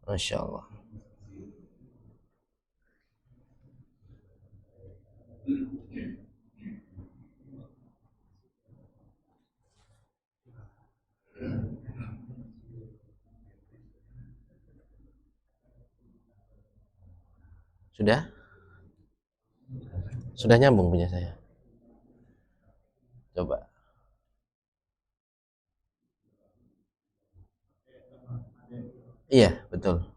Masya Allah. Sudah? Sudah nyambung punya saya. Coba. Iya, betul.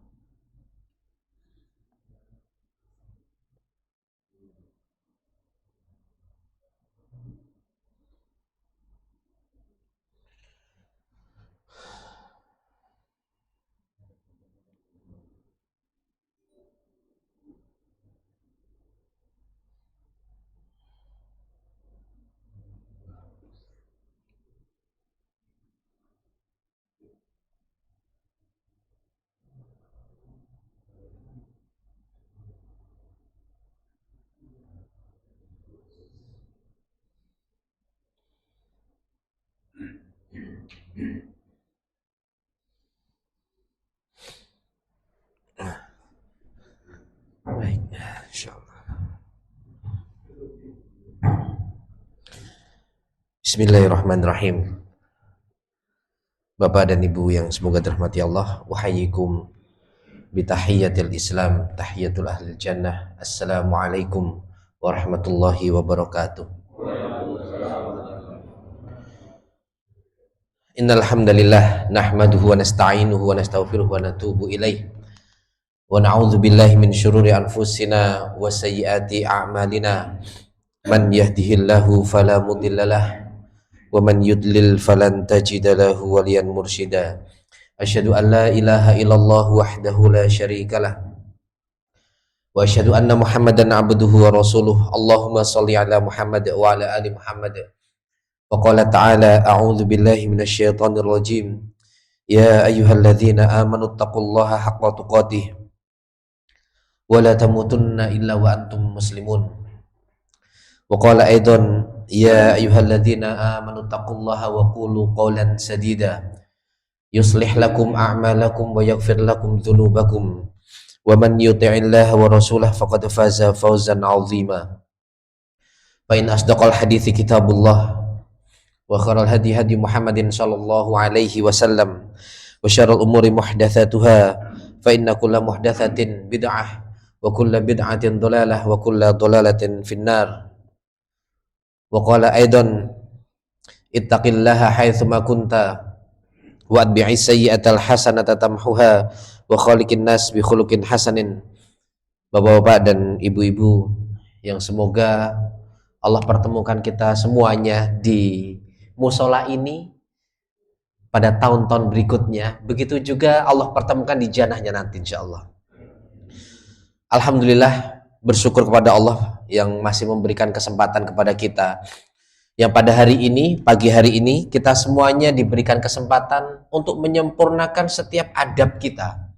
Baik, insyaallah. Bismillahirrahmanirrahim. Bapak dan Ibu yang semoga dirahmati Allah, uhayyikum bitahiyyatil Islam, tahiyatul ahlil jannah. Assalamualaikum warahmatullahi wabarakatuh. Innal hamdalillah nahmaduhu wa nasta'inuhu wa nastaghfiruhu wa natubu ilaih. Wa na'udzu billahi min syururi anfusina wa sayyiati a'malina. Man yahdihillahu fala mudhillalah wa man yudlil falan tajida lahu waliyan mursyida. Asyhadu an la ilaha illallah wahdahu la syarikalah wa asyhadu anna Muhammadan abduhu wa rasuluh. Allahumma shalli ala Muhammad wa ala ali Muhammad. Wa qala ta'ala a'udzu billahi minasyaitonir rajim. Ya ayyuhalladzina amanu taqullaha haqqa tuqatih wa la tamutunna illa wa antum muslimun. Wa qala aidan ya ayyuhalladzina amanu taqullaha wa qulu qawlan sadida yuslih lakum a'malakum wa yaghfir lakum dhunubakum wa man yuti'illaha wa rasulahu faqad faza fawzan 'azima. Fa in asdaqal hadithi kitabullah wa khairal hadi hadi Muhammadin sallallahu alaihi wasallam wa syarrul umuri muhdatsatuha fa inna kulla muhdatsatin bid'ah wa kulla bid'atin dhalalah wa kulla dhalalatin finnar. Wa qala aidan ittaqillaha haitsu ma kunta wa atbi'is sayyi'atal hasanata tamhuha wa khaliqin nas bi khuluqin hasanin. Bapak-bapak dan ibu-ibu yang semoga Allah pertemukan kita semuanya di musola ini pada tahun-tahun berikutnya. Begitu juga Allah pertemukan di jannahnya nanti insyaallah. Alhamdulillah, bersyukur kepada Allah yang masih memberikan kesempatan kepada kita, yang pada hari ini, pagi hari ini, kita semuanya diberikan kesempatan untuk menyempurnakan setiap adab kita,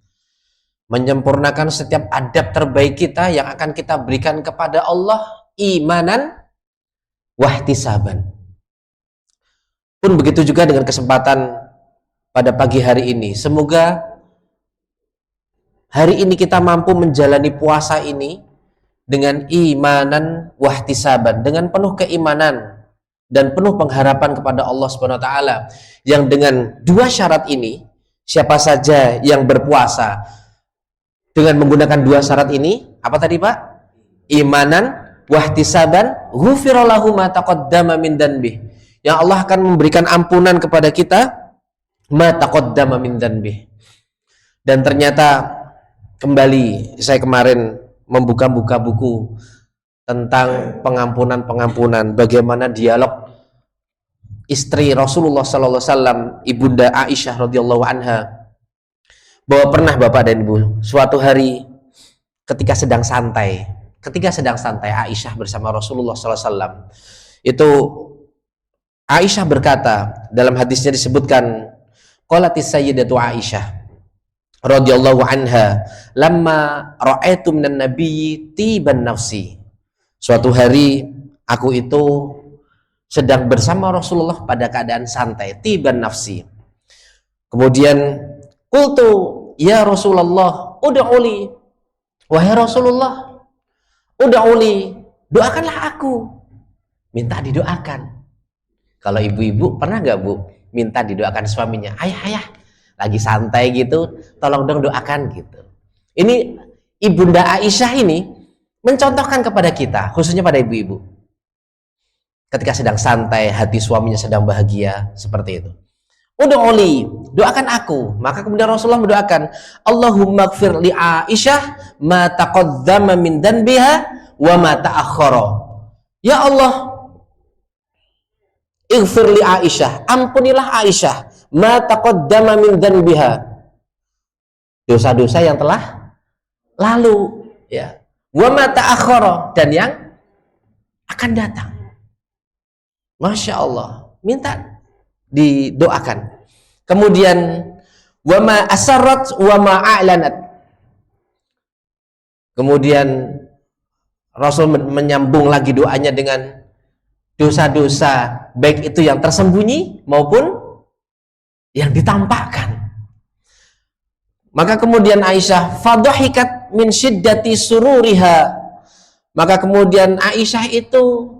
menyempurnakan setiap adab terbaik kita yang akan kita berikan kepada Allah, imanan wahtisaban. Pun begitu juga dengan kesempatan pada pagi hari ini, semoga hari ini kita mampu menjalani puasa ini dengan imanan wahtisaban, dengan penuh keimanan dan penuh pengharapan kepada Allah Subhanahu wa taala, yang dengan dua syarat ini, siapa saja yang berpuasa dengan menggunakan dua syarat ini, apa tadi Pak? Imanan wahtisaban, ghufira lahu ma taqaddama min dzanbih. Yang Allah akan memberikan ampunan kepada kita ma taqaddama min dzanbih. Dan ternyata kembali saya kemarin membuka-buka buku tentang pengampunan-pengampunan, bagaimana dialog istri Rasulullah sallallahu alaihi wasallam, Ibunda Aisyah radhiyallahu anha, bahwa pernah Bapak dan Ibu, suatu hari ketika sedang santai Aisyah bersama Rasulullah sallallahu alaihi wasallam, itu Aisyah berkata, dalam hadisnya disebutkan, qalatis sayyidatu Aisyah radhiyallahu anha, lamma ra'aitu minan nabiyyi tiban nafsi. Suatu hari aku itu sedang bersama Rasulullah pada keadaan santai, tiban nafsi. Kemudian qultu ya Rasulullah, ud'uli. Wahai Rasulullah, ud'uli, doakanlah aku. Minta didoakan. Kalau ibu-ibu pernah nggak Bu minta didoakan suaminya? Ayah, lagi santai gitu, tolong dong doakan gitu. Ini Ibunda Aisyah ini mencontohkan kepada kita, khususnya pada ibu-ibu. Ketika sedang santai, hati suaminya sedang bahagia, seperti itu. Ud'uli, doakan aku. Maka kemudian Rasulullah mendoakan, Allahumma gfir li Aisyah ma taqaddama min danbiha wa ma ta'akhkhara. Ya Allah, ighfir li Aisyah, ampunilah Aisyah, ma taqaddama min danbiha, dosa-dosa yang telah lalu, ya, wa ma ta'akhkhara, dan yang akan datang. Masya Allah, minta didoakan. Kemudian wa ma asarrat wa ma a'lanat. Kemudian Rasul menyambung lagi doanya dengan dosa-dosa, baik itu yang tersembunyi maupun yang ditampakkan. Maka kemudian Aisyah fadhahikat min syiddati sururiha. Maka kemudian Aisyah itu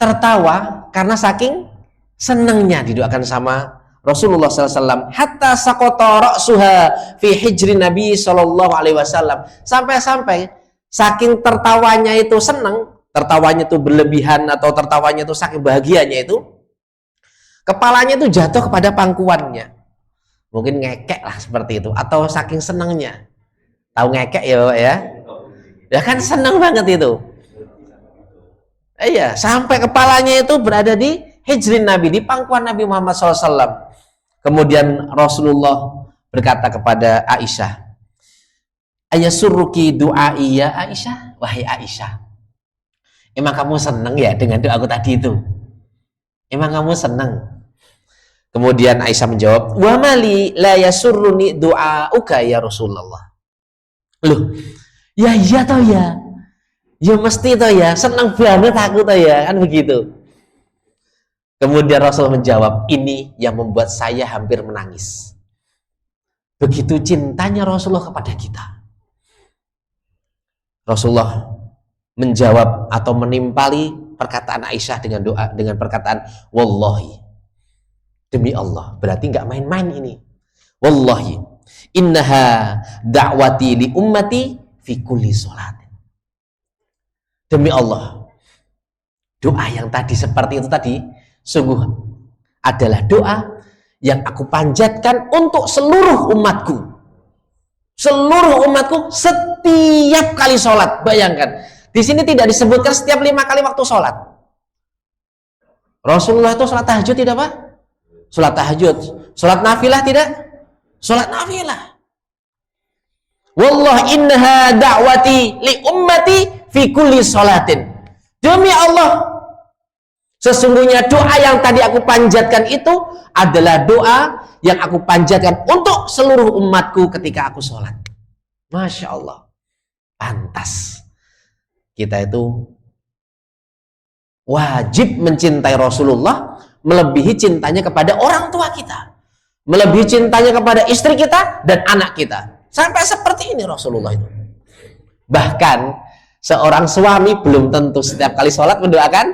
tertawa karena saking senangnya didoakan sama Rasulullah SAW. Hatta saqata ra'suha fi hijri Nabi SAW. Sampai-sampai saking tertawanya itu senang, tertawanya itu berlebihan atau tertawanya itu saking bahagianya itu, kepalanya itu jatuh kepada pangkuannya. Mungkin ngekek lah seperti itu, atau saking senangnya. Tahu ngekek ya Pak ya? Ya kan senang banget itu. Iya, sampai kepalanya itu berada di hijrin Nabi, di pangkuan Nabi Muhammad SAW. Kemudian Rasulullah berkata kepada Aisyah, ayasurruki du'ai ya Aisyah? Wahai Aisyah, emang kamu senang ya dengan doaku tadi itu? Emang kamu senang? Kemudian Aisyah menjawab, wa mali la yasurruni du'auka ya Rasulullah. Loh, ya iya toh ya. Ya mesti toh ya, senang banget aku toh ya, kan begitu. Kemudian Rasul menjawab, ini yang membuat saya hampir menangis. Begitu cintanya Rasulullah kepada kita. Rasulullah menjawab atau menimpali perkataan Aisyah dengan doa, dengan perkataan wallahi, demi Allah, berarti nggak main-main ini. Wallahi innaha da'wati li ummati fi kulli sholatin. Demi Allah, doa yang tadi seperti itu tadi sungguh adalah doa yang aku panjatkan untuk seluruh umatku. Seluruh umatku setiap kali sholat. Bayangkan, di sini tidak disebutkan setiap 5 kali waktu sholat. Rasulullah itu sholat tahajud tidak Pak? Sholat tahajud. Sholat nafilah tidak? Sholat nafilah. Wallah innaha da'wati li ummati fi kulli sholatin. Demi Allah, sesungguhnya doa yang tadi aku panjatkan itu adalah doa yang aku panjatkan untuk seluruh umatku ketika aku sholat. Masya Allah, pantas kita itu wajib mencintai Rasulullah melebihi cintanya kepada orang tua kita, melebihi cintanya kepada istri kita dan anak kita. Sampai seperti ini Rasulullah itu. Bahkan seorang suami belum tentu setiap kali sholat mendoakan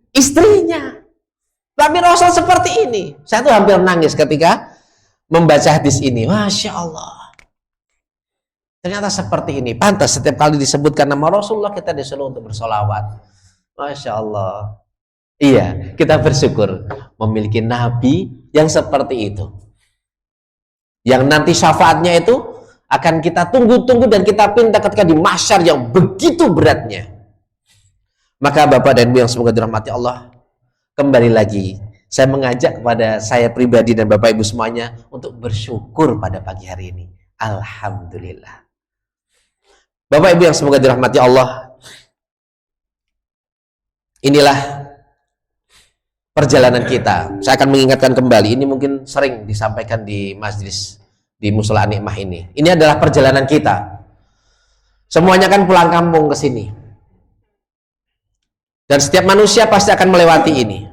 istrinya. Tapi Rasul seperti ini. Saya tuh hampir nangis ketika membaca hadis ini. Masya Allah. Ternyata seperti ini. Pantas setiap kali disebutkan nama Rasulullah kita disuruh untuk bersolawat. Masya Allah. Iya, kita bersyukur memiliki Nabi yang seperti itu. Yang nanti syafaatnya itu akan kita tunggu-tunggu dan kita pinta ketika di mahsyar yang begitu beratnya. Maka Bapak dan Ibu yang semoga dirahmati Allah, kembali lagi saya mengajak kepada saya pribadi dan Bapak Ibu semuanya untuk bersyukur pada pagi hari ini. Alhamdulillah. Bapak Ibu yang semoga dirahmati Allah, inilah perjalanan kita. Saya akan mengingatkan kembali, ini mungkin sering disampaikan di majlis di Mushola Nikmah ini. Ini adalah perjalanan kita. Semuanya kan pulang kampung ke sini. Dan setiap manusia pasti akan melewati ini.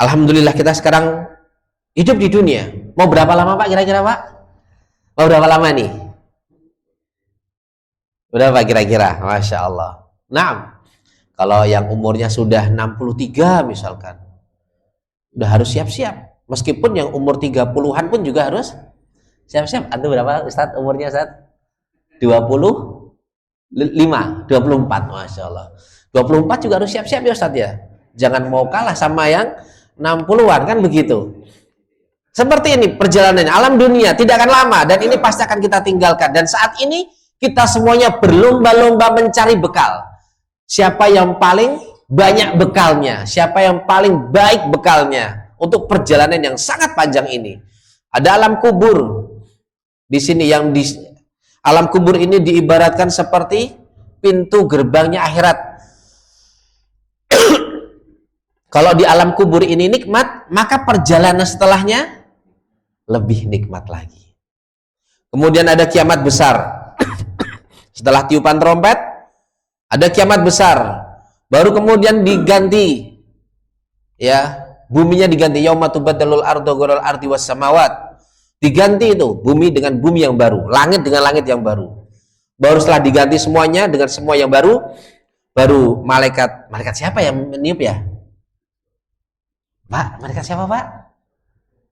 Alhamdulillah kita sekarang hidup di dunia. Mau berapa lama Pak kira-kira Pak? Mau berapa lama nih? Berapa kira-kira? Masya Allah. Nah, kalau yang umurnya sudah 63 misalkan, udah harus siap-siap. Meskipun yang umur 30-an pun juga harus siap-siap. Antum berapa Ustaz umurnya Ustaz? 25, 24, Masya Allah. 24 juga harus siap-siap ya Ustaz ya. Jangan mau kalah sama yang 60-an, kan begitu. Seperti ini perjalanannya. Alam dunia tidak akan lama dan ini pasti akan kita tinggalkan. Dan saat ini kita semuanya berlomba-lomba mencari bekal. Siapa yang paling banyak bekalnya, siapa yang paling baik bekalnya untuk perjalanan yang sangat panjang ini. Ada alam kubur. Di sini yang di alam kubur ini diibaratkan seperti pintu gerbangnya akhirat. Kalau di alam kubur ini nikmat, maka perjalanan setelahnya lebih nikmat lagi. Kemudian ada kiamat besar. Setelah tiupan trompet, ada kiamat besar. Baru kemudian diganti, ya, buminya diganti. Yauma tubaddalul ardu ghairal ardi was samawat. Diganti itu bumi dengan bumi yang baru, langit dengan langit yang baru. Baru setelah diganti semuanya dengan semua yang baru, baru malaikat siapa yang meniup ya? Pak, malaikat siapa Pak?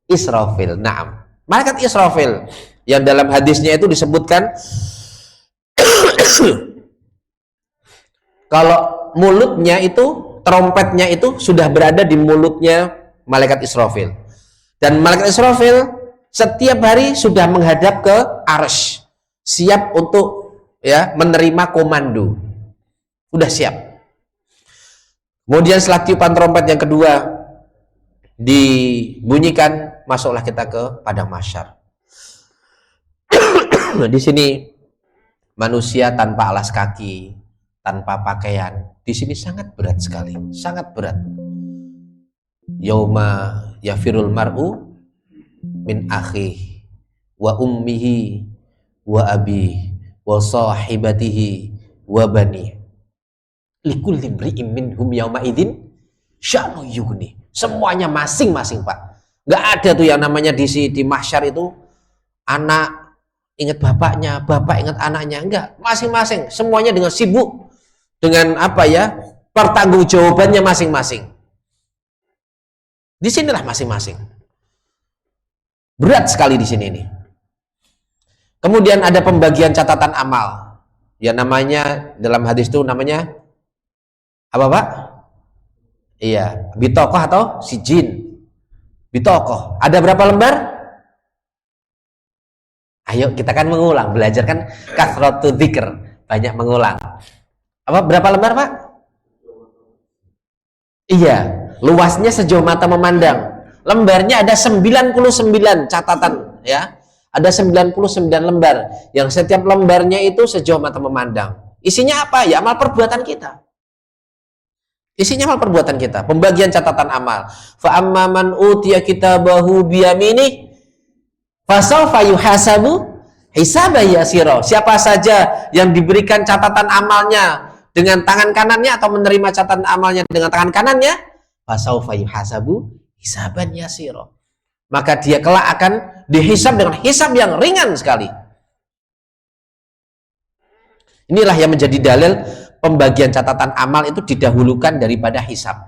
Israfil. Naam. Malaikat Israfil yang dalam hadisnya itu disebutkan kalau mulutnya itu, trompetnya itu sudah berada di mulutnya malaikat Israfil. Dan malaikat Israfil setiap hari sudah menghadap ke arsy, siap untuk ya menerima komando. Sudah siap. Kemudian setelah tiupan trompet yang kedua dibunyikan, masuklah kita ke padang mahsyar. Di sini manusia tanpa alas kaki, tanpa pakaian, di sini sangat berat sekali, sangat berat. Yauma yafirul mar'u min akhihi wa ummihi wa abihi wa sahibatihi wa bani. Likulli imri'in minhum yauma idzin sya'nu yughni. Semuanya masing-masing Pak. Nggak ada tuh yang namanya di mahsyar itu anak ingat bapaknya, bapak ingat anaknya. Enggak, masing-masing. Semuanya dengan sibuk dengan apa ya, pertanggungjawabannya masing-masing. Di sinilah masing-masing. Berat sekali di sini ini. Kemudian ada pembagian catatan amal. Ya namanya dalam hadis itu namanya apa Pak? Iya, bitokoh atau sijin. Bitokoh. Ada berapa lembar? Ayo kita kan mengulang, belajar kan kathratu dzikr, banyak mengulang. Apa berapa lembar Pak? Iya, luasnya sejauh mata memandang. Lembarnya ada 99 catatan ya. Ada 99 lembar yang setiap lembarnya itu sejauh mata memandang. Isinya apa? Ya amal perbuatan kita. Isinya amal perbuatan kita. Pembagian catatan amal. Fa amman utiya kitabahu biyaminih fasawfa yuhasabu hisaban yasira. Siapa saja yang diberikan catatan amalnya dengan tangan kanannya atau menerima catatan amalnya dengan tangan kanannya, fasawfa yuhasabu hisaban yasira. Maka dia kelak akan dihisab dengan hisab yang ringan sekali. Inilah yang menjadi dalil pembagian catatan amal itu didahulukan daripada hisab.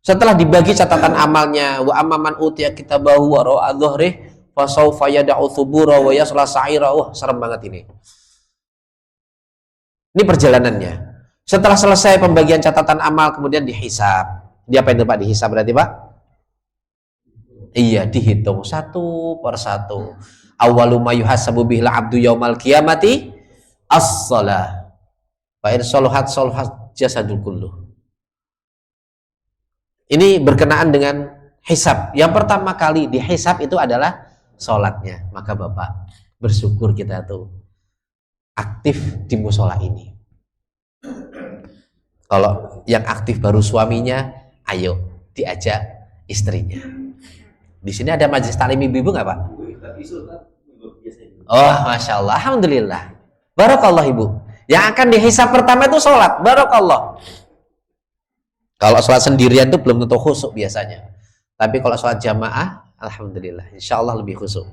Setelah dibagi catatan amalnya, wa amman utiya kitabahu wara'a dhuhrih fasawfa yad'u thubura wa yasla sa'ira. Wah, serem banget ini. Ini perjalanannya. Setelah selesai pembagian catatan amal kemudian dihisab. Diapain itu Pak? Dihisab berarti Pak? Iya, dihitung satu per satu. Awwalu ma yuhasabu bihil 'abdu yaumal qiyamati as-shalah. Fa'in soluhat jasadul kulluh. Ini berkenaan dengan hisab. Yang pertama kali dihisab itu adalah sholatnya. Maka Bapak bersyukur kita tuh aktif di musola ini. Kalau yang aktif baru suaminya, ayo diajak istrinya. Di sini ada majelis taklim ibu-ibu nggak Pak? Oh, masya Allah, alhamdulillah. Barakallah Ibu. Yang akan dihisab pertama itu sholat. Barakallah. Kalau sholat sendirian itu belum tentu khusyuk biasanya. Tapi kalau sholat jamaah, Alhamdulillah, insya Allah lebih khusyuk.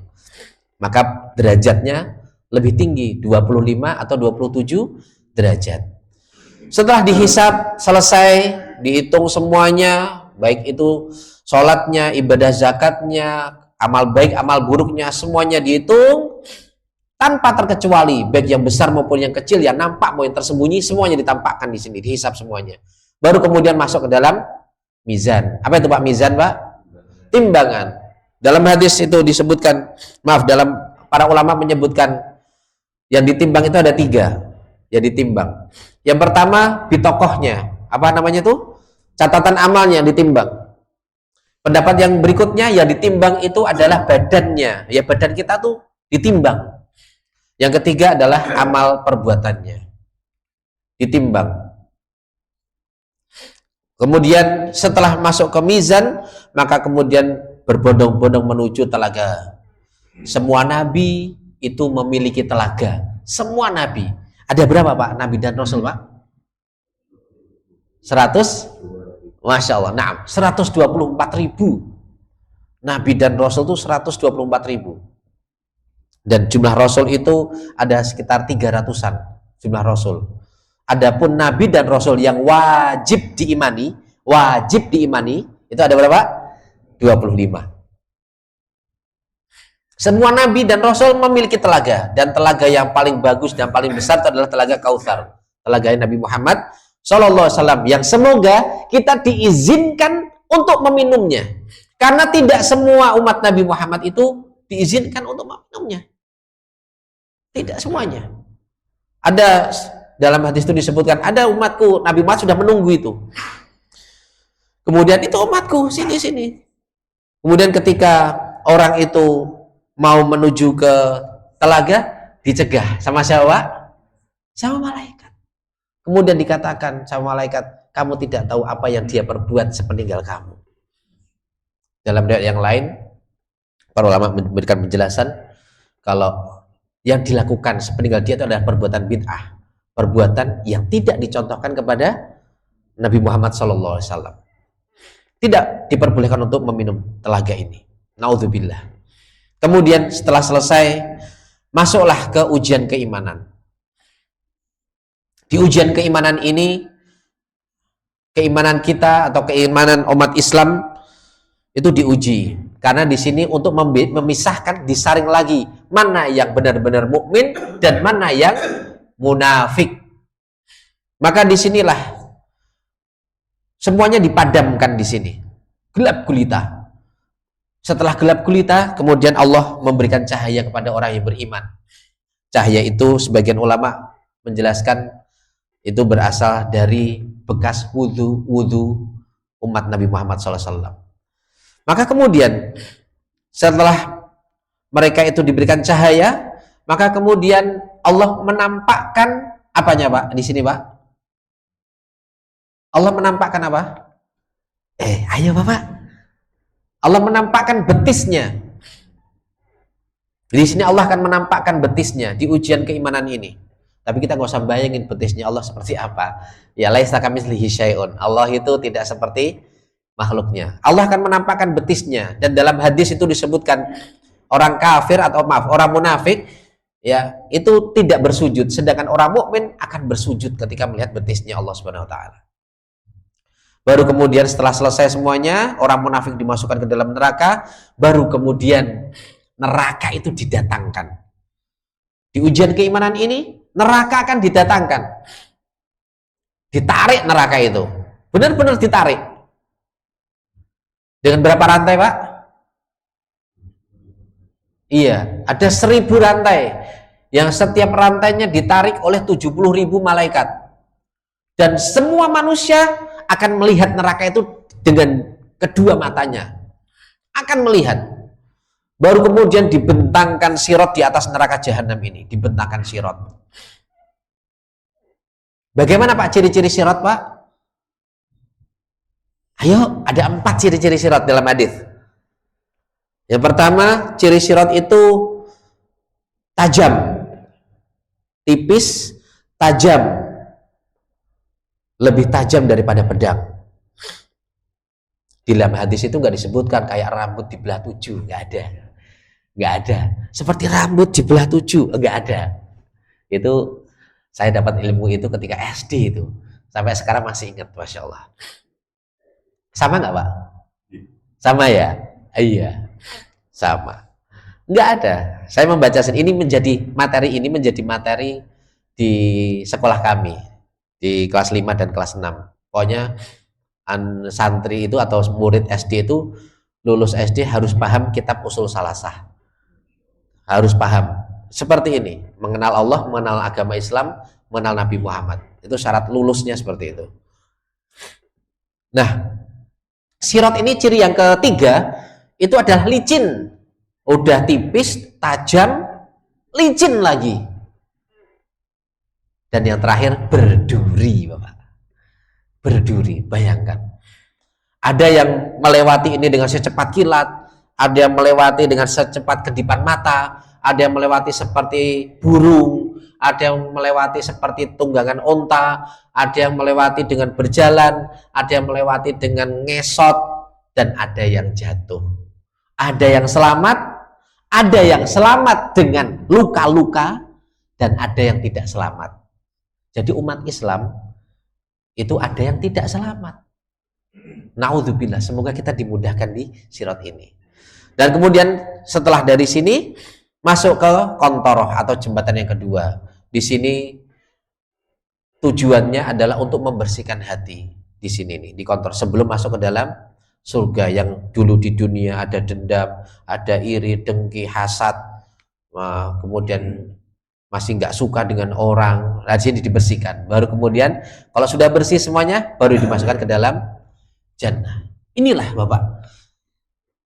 Maka derajatnya lebih tinggi, 25 atau 27 derajat. Setelah dihisab, selesai, dihitung semuanya, baik itu sholatnya, ibadah zakatnya, amal baik, amal buruknya, semuanya dihitung tanpa terkecuali, baik yang besar maupun yang kecil, yang nampak maupun yang tersembunyi, semuanya ditampakkan di sini, dihisab semuanya. Baru kemudian masuk ke dalam mizan. Apa itu Pak mizan, Pak? Timbangan. Dalam hadis itu disebutkan, maaf, dalam para ulama menyebutkan yang ditimbang itu ada 3 yang ditimbang. Yang pertama bitokohnya, apa namanya tuh? Catatan amalnya yang ditimbang. Pendapat yang berikutnya yang ditimbang itu adalah badannya, ya badan kita tuh ditimbang. Yang ketiga adalah amal perbuatannya ditimbang. Kemudian setelah masuk ke mizan, maka kemudian berbondong-bondong menuju telaga. Semua nabi itu memiliki telaga. Semua nabi. Ada berapa Pak nabi dan rasul Pak? 100? Masya Allah. Nah, 124.000 nabi dan rasul itu 124.000. Dan jumlah rasul itu ada sekitar 300-an jumlah rasul. Adapun nabi dan rasul yang wajib diimani itu ada berapa? 25. Semua nabi dan rasul memiliki telaga, dan telaga yang paling bagus dan paling besar itu adalah telaga Kautsar, telaga Nabi Muhammad Sallallahu Alaihi Wasallam, yang semoga kita diizinkan untuk meminumnya, karena tidak semua umat Nabi Muhammad itu diizinkan untuk meminumnya, tidak semuanya. Ada dalam hadis itu disebutkan, ada umatku, Nabi Muhammad sudah menunggu itu. Kemudian itu umatku, sini. Kemudian ketika orang itu mau menuju ke telaga, dicegah sama siapa? Sama malaikat. Kemudian dikatakan sama malaikat, kamu tidak tahu apa yang dia perbuat sepeninggal kamu. Dalam riwayat yang lain, para ulama memberikan penjelasan kalau yang dilakukan sepeninggal dia itu adalah perbuatan bid'ah, perbuatan yang tidak dicontohkan kepada Nabi Muhammad SAW. Tidak diperbolehkan untuk meminum telaga ini. Naudzubillah. Kemudian setelah selesai, masuklah ke ujian keimanan. Di ujian keimanan ini, keimanan kita atau keimanan umat Islam itu diuji. Karena di sini untuk memisahkan, disaring lagi mana yang benar-benar mukmin dan mana yang munafik. Maka disinilah semuanya dipadamkan di sini, gelap gulita. Setelah gelap gulita, kemudian Allah memberikan cahaya kepada orang yang beriman. Cahaya itu sebagian ulama menjelaskan itu berasal dari bekas wudhu umat Nabi Muhammad SAW. Maka kemudian setelah mereka itu diberikan cahaya, maka kemudian Allah menampakkan apanya Pak di sini Pak? Allah menampakkan apa? Ayo Bapak. Allah menampakkan betisnya. Di sini Allah akan menampakkan betisnya di ujian keimanan ini. Tapi kita nggak usah bayangin betisnya Allah seperti apa. Ya laisa kamitslihi syai'un. Allah itu tidak seperti makhluknya. Allah akan menampakkan betisnya, dan dalam hadis itu disebutkan orang kafir atau orang munafik ya itu tidak bersujud, sedangkan orang mukmin akan bersujud ketika melihat betisnya Allah Subhanahu wa taala. Baru kemudian setelah selesai semuanya, orang munafik dimasukkan ke dalam neraka, baru kemudian neraka itu didatangkan. Di ujian keimanan ini, neraka akan didatangkan. Ditarik neraka itu. Benar-benar ditarik. Dengan berapa rantai, Pak? Iya, ada 1.000 rantai. Yang setiap rantainya ditarik oleh 70.000 malaikat. Dan semua manusia akan melihat neraka itu dengan kedua matanya, akan melihat. Baru kemudian dibentangkan sirot di atas neraka jahanam ini, dibentangkan sirot. Bagaimana Pak ciri-ciri sirot Pak? Ayo, ada 4 ciri-ciri sirot dalam hadis. Yang pertama, ciri sirot itu tajam, tipis, tajam, lebih tajam daripada pedang. Di dalam hadis itu nggak disebutkan kayak rambut dibelah 7, nggak ada. Nggak ada. Seperti rambut dibelah 7, nggak ada. Itu saya dapat ilmu itu ketika SD itu. Sampai sekarang masih ingat, Masya Allah. Sama nggak Pak? Sama ya? Iya, sama. Nggak ada. Saya membaca ini menjadi materi di sekolah kami di kelas 5 dan kelas 6. Pokoknya santri itu atau murid SD itu lulus SD harus paham kitab usul salasah. Harus paham. Seperti ini, mengenal Allah, mengenal agama Islam, mengenal Nabi Muhammad. Itu syarat lulusnya seperti itu. Nah, sirat ini ciri yang ketiga itu adalah licin. Udah tipis, tajam, licin lagi. Dan yang terakhir berduri, Bapak. Berduri, bayangkan. Ada yang melewati ini dengan secepat kilat, ada yang melewati dengan secepat kedipan mata, ada yang melewati seperti burung, ada yang melewati seperti tunggangan onta, ada yang melewati dengan berjalan, ada yang melewati dengan ngesot, dan ada yang jatuh. Ada yang selamat, ada yang selamat dengan luka-luka, dan ada yang tidak selamat. Jadi umat Islam itu ada yang tidak selamat. Naudzubillah, semoga kita dimudahkan di sirat ini. Dan kemudian setelah dari sini masuk ke kontoroh atau jembatan yang kedua. Di sini tujuannya adalah untuk membersihkan hati. Di sini nih, di kontor sebelum masuk ke dalam surga yang dulu di dunia ada dendam, ada iri, dengki, hasad, kemudian masih nggak suka dengan orang, nah, di sini dibersihkan. Baru kemudian kalau sudah bersih semuanya, baru dimasukkan ke dalam jannah. Inilah Bapak,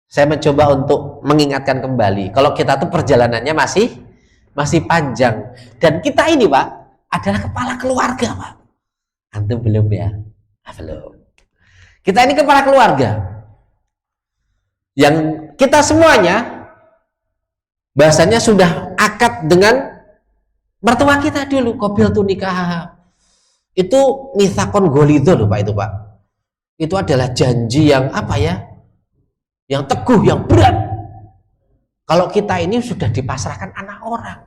saya mencoba untuk mengingatkan kembali kalau kita tuh perjalanannya masih panjang, dan kita ini Pak adalah kepala keluarga Pak. Antum belum ya? Belum. Kita ini kepala keluarga yang kita semuanya bahasanya sudah akad dengan mertua kita dulu, qabil tu nikah. Itu mitsaqon ghalidho loh Pak, itu Pak. Itu adalah janji yang apa ya? Yang teguh, yang berat. Kalau kita ini sudah dipasrahkan anak orang.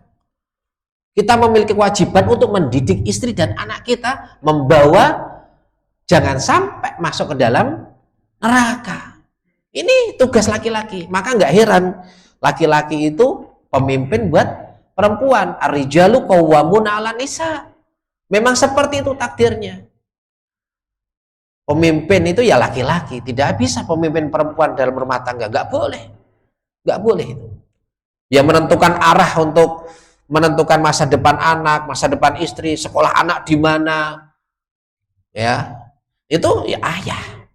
Kita memiliki kewajiban untuk mendidik istri dan anak kita, membawa jangan sampai masuk ke dalam neraka. Ini tugas laki-laki. Maka nggak heran laki-laki itu pemimpin buat perempuan. Ar-rijalu qawwamuna 'alan nisa. Memang seperti itu takdirnya. Pemimpin itu ya laki-laki, tidak bisa pemimpin perempuan dalam rumah tangga, nggak boleh. Nggak boleh itu. Ya menentukan arah untuk menentukan masa depan anak, masa depan istri, sekolah anak di mana. Ya. Itu ya ayah.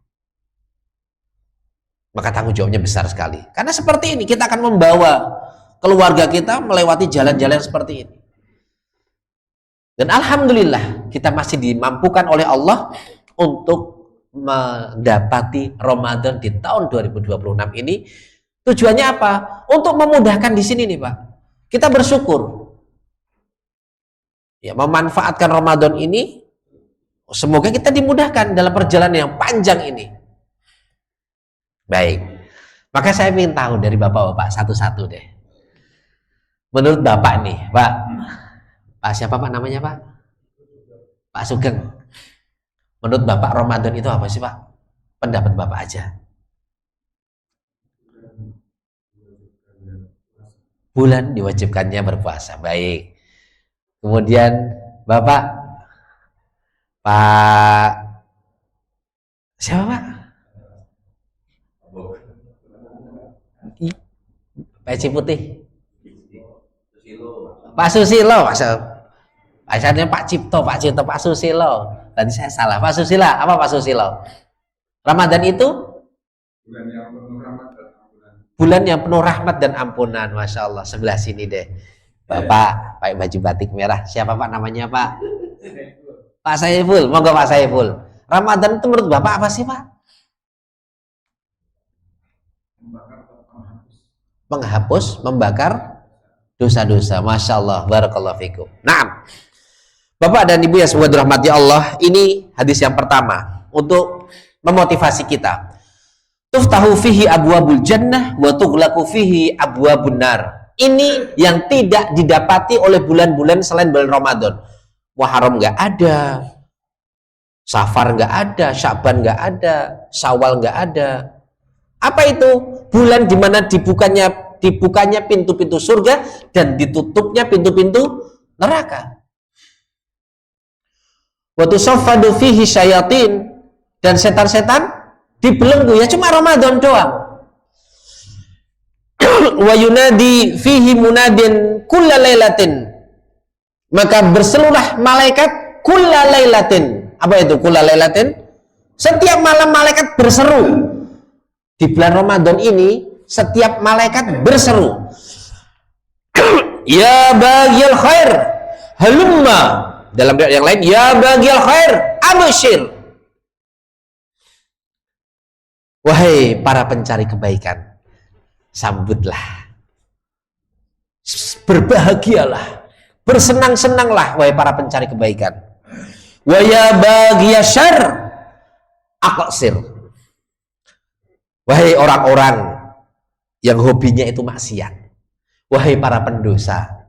Maka tanggung jawabnya besar sekali. Karena seperti ini kita akan membawa keluarga kita melewati jalan-jalan seperti ini. Dan alhamdulillah kita masih dimampukan oleh Allah untuk mendapati Ramadan di tahun 2026 ini. Tujuannya apa? Untuk memudahkan di sini nih Pak. Kita bersyukur. Ya, memanfaatkan Ramadan ini, semoga kita dimudahkan dalam perjalanan yang panjang ini. Baik. Maka saya ingin tahu dari Bapak-bapak satu-satu deh. Menurut Bapak nih, Pak siapa Pak namanya Pak? Pak Sugeng. Menurut Bapak Ramadan itu apa sih Pak? Pendapat Bapak aja. Bulan diwajibkannya berpuasa. Baik. Kemudian Bapak Pak siapa Pak? Pak Ciputih. Pak Susilo. Asalnya Pak Cipto, Pak Susilo. Tadi saya salah. Pak Susila, apa Pak Susilo? Ramadan itu bulan yang penuh rahmat dan ampunan. Masya Allah, sebelah sini deh. Bapak, pakai baju batik merah. Siapa Pak namanya Pak? Pak Saiful. Monggo Pak Saiful. Ramadan itu menurut Bapak apa sih Pak? Menghapus, membakar dosa-dosa. Masya Allah, barakallahu fikum. Naam. Bapak dan Ibu yang semoga dirahmati Allah, ini hadis yang pertama untuk memotivasi kita. tuftahu fihi abwabul jannah wa tughlaqu fihi abwabun nar. Ini yang tidak didapati oleh bulan-bulan selain bulan Ramadan. Muharram nggak ada, Safar nggak ada, Sya'ban nggak ada, Syawal nggak ada. Apa itu? Bulan di mana dibukanya pintu-pintu surga dan ditutupnya pintu-pintu neraka. Wa tusaffadu fihi syayatin, dan setan-setan dibelenggu, ya cuma Ramadan doang. Wa yunadi fihi munadin kulla lailatin, maka berseluruh malaikat kulla lailatin. Apa itu kulla lailatin? Setiap malam malaikat berseru. Di bulan Ramadan ini setiap malaikat berseru, ya baghil khair halumma. Dalam riwayat yang lain, ya baghil khair abshir. Wahai para pencari kebaikan, sambutlah, berbahagialah, bersenang-senanglah wahai para pencari kebaikan. Wa ya baghiyasyarr aqsir. Wahai orang-orang yang hobinya itu maksiat, wahai para pendosa,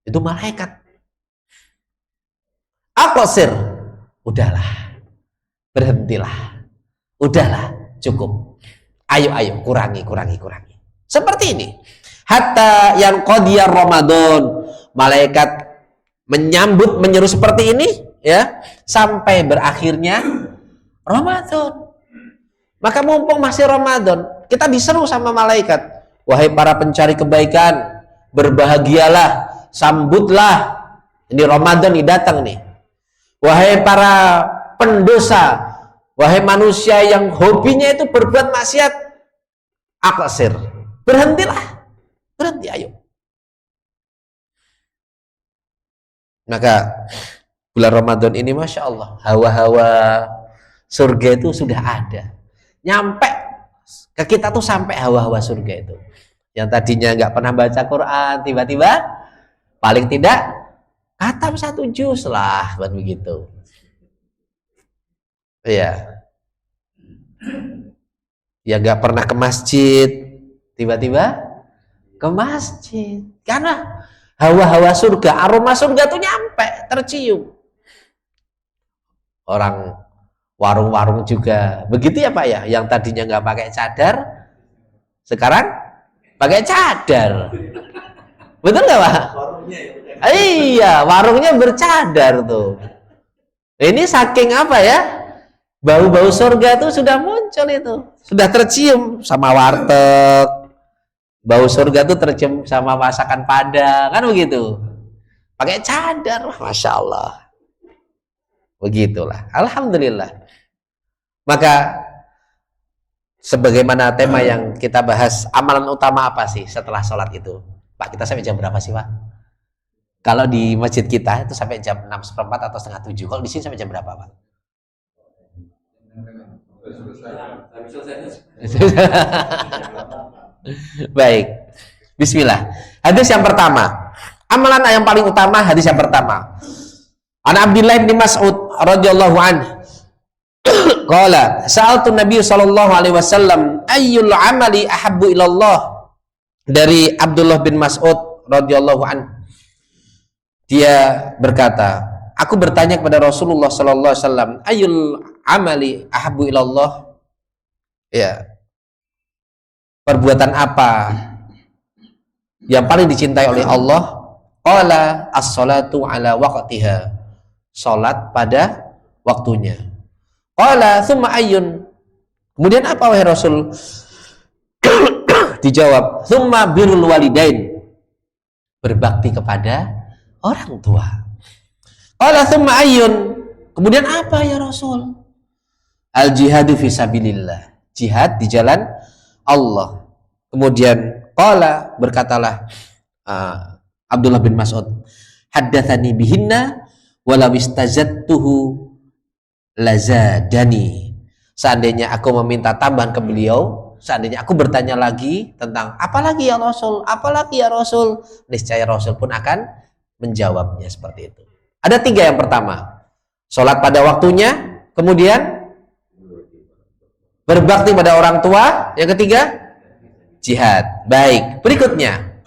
itu malaikat. Aqsir, udahlah, berhentilah, udahlah, cukup. Ayo, kurangi. Seperti ini. Hatta yang qadiyar Ramadan, malaikat menyeru seperti ini, ya, sampai berakhirnya Ramadan. Maka mumpung masih Ramadan, kita diseru sama malaikat, wahai para pencari kebaikan, berbahagialah, sambutlah, ini Ramadan ini datang nih. Wahai para pendosa, wahai manusia yang hobinya itu berbuat maksiat, aqsir, berhentilah, berhenti, ayo. Maka bulan Ramadan ini, Masya Allah, hawa-hawa surga itu sudah ada. Nyampe ke kita tuh sampai hawa-hawa surga itu. Yang tadinya nggak pernah baca Quran, tiba-tiba paling tidak khatam 1 juz lah, kan begitu. Iya. Ya nggak pernah ke masjid, tiba-tiba ke masjid. Karena hawa-hawa surga, aroma surga tuh nyampe, tercium. Orang warung-warung juga begitu ya Pak ya, yang tadinya nggak pakai cadar sekarang pakai cadar, betul nggak Pak? Iya, warungnya bercadar tuh. Ini saking apa ya, bau-bau surga tuh sudah muncul, itu sudah tercium sama warteg, bau surga tuh tercium sama masakan Padang, kan begitu, pakai cadar. Masya Allah, begitulah, alhamdulillah. Maka sebagaimana tema yang kita bahas, amalan utama apa sih setelah sholat itu? Pak, kita sampai jam berapa sih Pak? Kalau di masjid kita itu sampai jam 6:15 atau setengah 7. Kalau di sini sampai jam berapa Pak? Baik, bismillah. Hadis yang pertama, amalan yang paling utama, hadis yang pertama, An Abdullah bin Mas'ud radhiyallahu anhu qala sa'altu Nabi sallallahu alaihi wasallam ayyul amali ahabbu ilallah. Dari Abdullah bin Mas'ud radhiyallahu anhu, dia berkata, aku bertanya kepada Rasulullah sallallahu alaihi wasallam, ayyul amali ahabbu ilallah, ya, perbuatan apa yang paling dicintai oleh Allah? Qala as-salatu ala waqtiha, salat pada waktunya. Qala thumma ayyun, kemudian apa wahai Rasul? Dijawab, thumma birrul walidain, berbakti kepada orang tua. Qala thumma ayyun, kemudian apa ya Rasul? Al jihadu fisabilillah, jihad di jalan Allah. Kemudian qala, berkatalah Abdullah bin Mas'ud, haddatsani bihinna walau istazattuhu lazadani. Seandainya aku meminta tambahan ke beliau, seandainya aku bertanya lagi tentang apalagi ya Rasul, apalagi ya Rasul, niscaya Rasul pun akan menjawabnya seperti itu. Ada 3 yang pertama, sholat pada waktunya, kemudian berbakti pada orang tua. Yang ketiga, jihad. Baik, berikutnya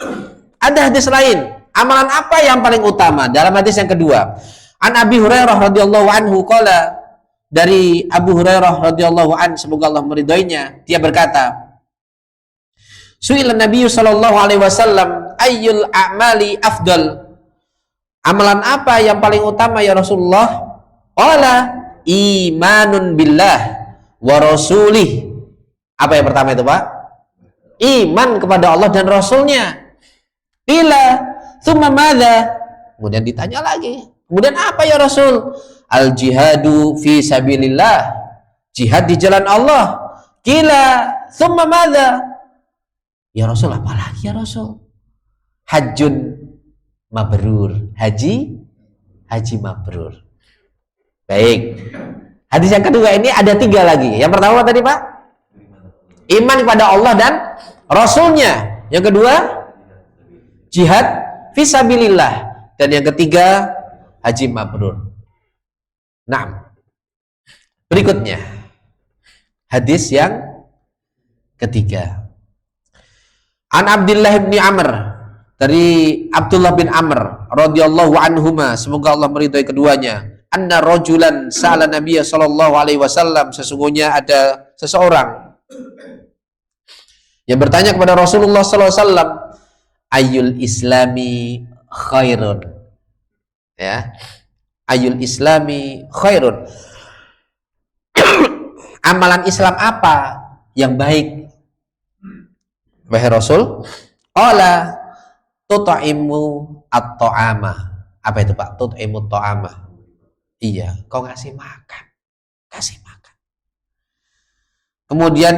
ada hadis lain. Amalan apa yang paling utama? Dalam hadis yang kedua, An Abi Hurairah radhiyallahu anhu qala, dari Abu Hurairah radhiyallahu an, semoga Allah meridhoinya, dia berkata, Su'ilan Nabi sallallahu alaihi wasallam ayyul a'mali afdal? Amalan apa yang paling utama ya Rasulullah? Qala imanun billah wa rasulih. Apa yang pertama itu, Pak? Iman kepada Allah dan Rasulnya. Qila tsumma madza? Kemudian ditanya lagi, kemudian apa ya Rasul? Al jihadu fi sabilillah, jihad di jalan Allah. Qila tsumma madza? Ya Rasul, apa lagi ya Rasul? Hajjun mabrur, haji mabrur. Baik, hadis yang kedua ini ada 3 lagi. Yang pertama tadi, Pak, iman kepada Allah dan Rasulnya. Yang kedua, jihad fisabilillah. Dan yang ketiga, haji mabrur. Nah, berikutnya hadis yang ketiga. An Abdullah bin Amr, dari Abdullah bin Amr radhiyallahu anhuma, semoga Allah meridhai keduanya, anna rajulan sa'ala Nabiya sallallahu alaihi wasallam, sesungguhnya ada seseorang yang bertanya kepada Rasulullah sallallahu alaihi wasallam, ayyul islami khairun, ya, ayyul islami khairun, amalan Islam apa yang baik wahai Rasul? Qala tut'imu at-ta'ama. Apa itu, Pak? Tut'imu at-ta'ama. Iya, kau ngasih makan. Kasih makan. Kemudian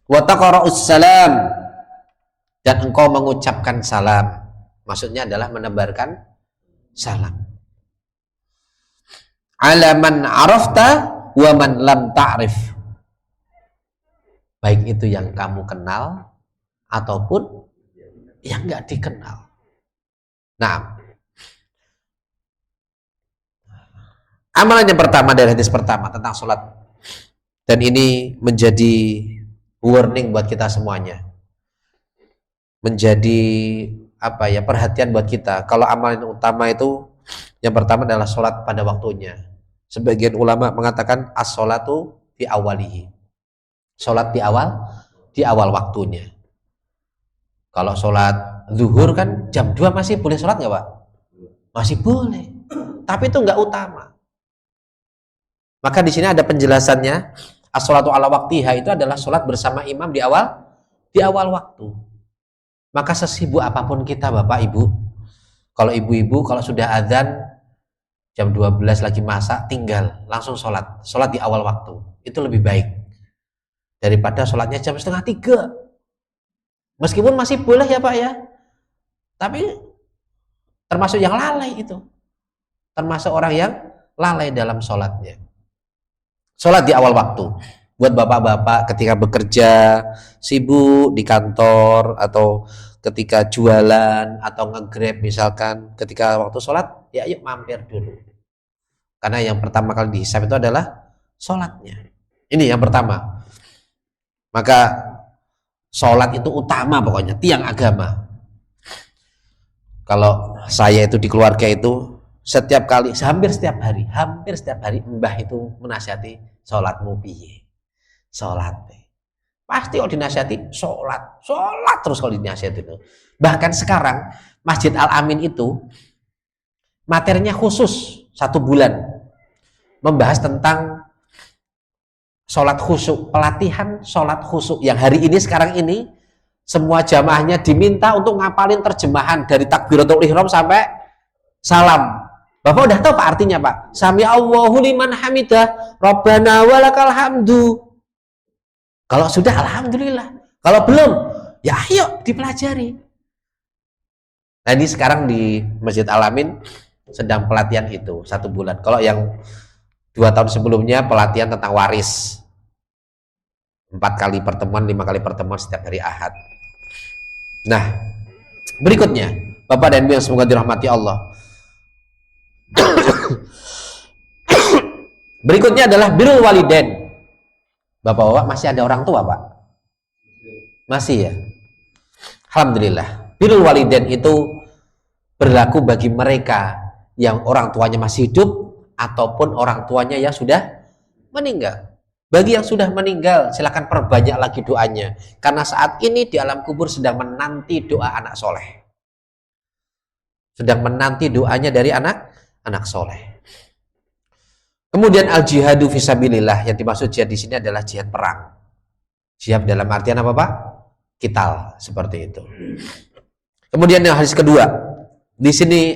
wa taqra'us salam, dan engkau mengucapkan salam. Maksudnya adalah menebarkan salam. Ala man arafta wa man lam ta'rif. Baik itu yang kamu kenal ataupun yang nggak dikenal. Nah, amalan yang pertama dari hadis pertama tentang sholat, dan ini menjadi warning buat kita semuanya, menjadi apa ya, perhatian buat kita. Kalau amalan yang utama itu yang pertama adalah sholat pada waktunya. Sebagian ulama mengatakan as-sholatu fi awalihi, sholat di awal waktunya. Kalau sholat zuhur kan jam 2 masih boleh sholat nggak, Pak? Masih boleh, tapi itu nggak utama. Maka di sini ada penjelasannya, as-sholatu ala waktiha itu adalah sholat bersama imam di awal waktu. Maka sesibuk apapun kita, Bapak Ibu, kalau ibu-ibu kalau sudah azan jam 12 lagi masak, tinggal langsung sholat di awal waktu, itu lebih baik daripada sholatnya jam 2:30. Meskipun masih boleh ya Pak ya, tapi termasuk yang lalai itu, termasuk orang yang lalai dalam sholatnya. Sholat di awal waktu. Buat bapak-bapak ketika bekerja, sibuk di kantor, atau ketika jualan, atau nge-grab misalkan, ketika waktu sholat, ya yuk mampir dulu. Karena yang pertama kali dihisab itu adalah sholatnya. Ini yang pertama. Maka sholat itu utama pokoknya, tiang agama. Kalau saya itu di keluarga itu, setiap kali, hampir setiap hari mbah itu menasihati, sholatmu piye, sholat pasti kalau dinasihati sholat terus kalau dinasihati itu. Bahkan sekarang Masjid Al-Amin itu materinya khusus 1 bulan membahas tentang sholat khusyuk, pelatihan sholat khusyuk, yang hari ini sekarang ini semua jamaahnya diminta untuk ngapalin terjemahan dari takbiratul ihram sampai salam. Bapak udah tahu Pak artinya Pak? Sami Allahu liman hamidah, Rabbana walakal hamdu. Kalau sudah alhamdulillah. Kalau belum, ya ayo dipelajari. Nah ini sekarang di Masjid Al-Amin sedang pelatihan itu 1 bulan. Kalau yang 2 tahun sebelumnya pelatihan tentang waris, 4 kali pertemuan, 5 kali pertemuan setiap hari Ahad. Nah berikutnya, Bapak dan Ibu yang semoga dirahmati Allah, Berikutnya adalah birrul walidain. Bapak-bapak masih ada orang tua, Pak? Masih ya? Alhamdulillah. Birrul walidain itu berlaku bagi mereka yang orang tuanya masih hidup ataupun orang tuanya yang sudah meninggal. Bagi yang sudah meninggal, silakan perbanyak lagi doanya. Karena saat ini di alam kubur sedang menanti doa anak soleh. Sedang menanti doanya dari anak soleh. Kemudian al-jihadu fisabilillah, yang dimaksud jihad di sini adalah jihad perang. Jihad dalam artian apa, Pak? Qital, seperti itu. Kemudian yang hadis kedua, di sini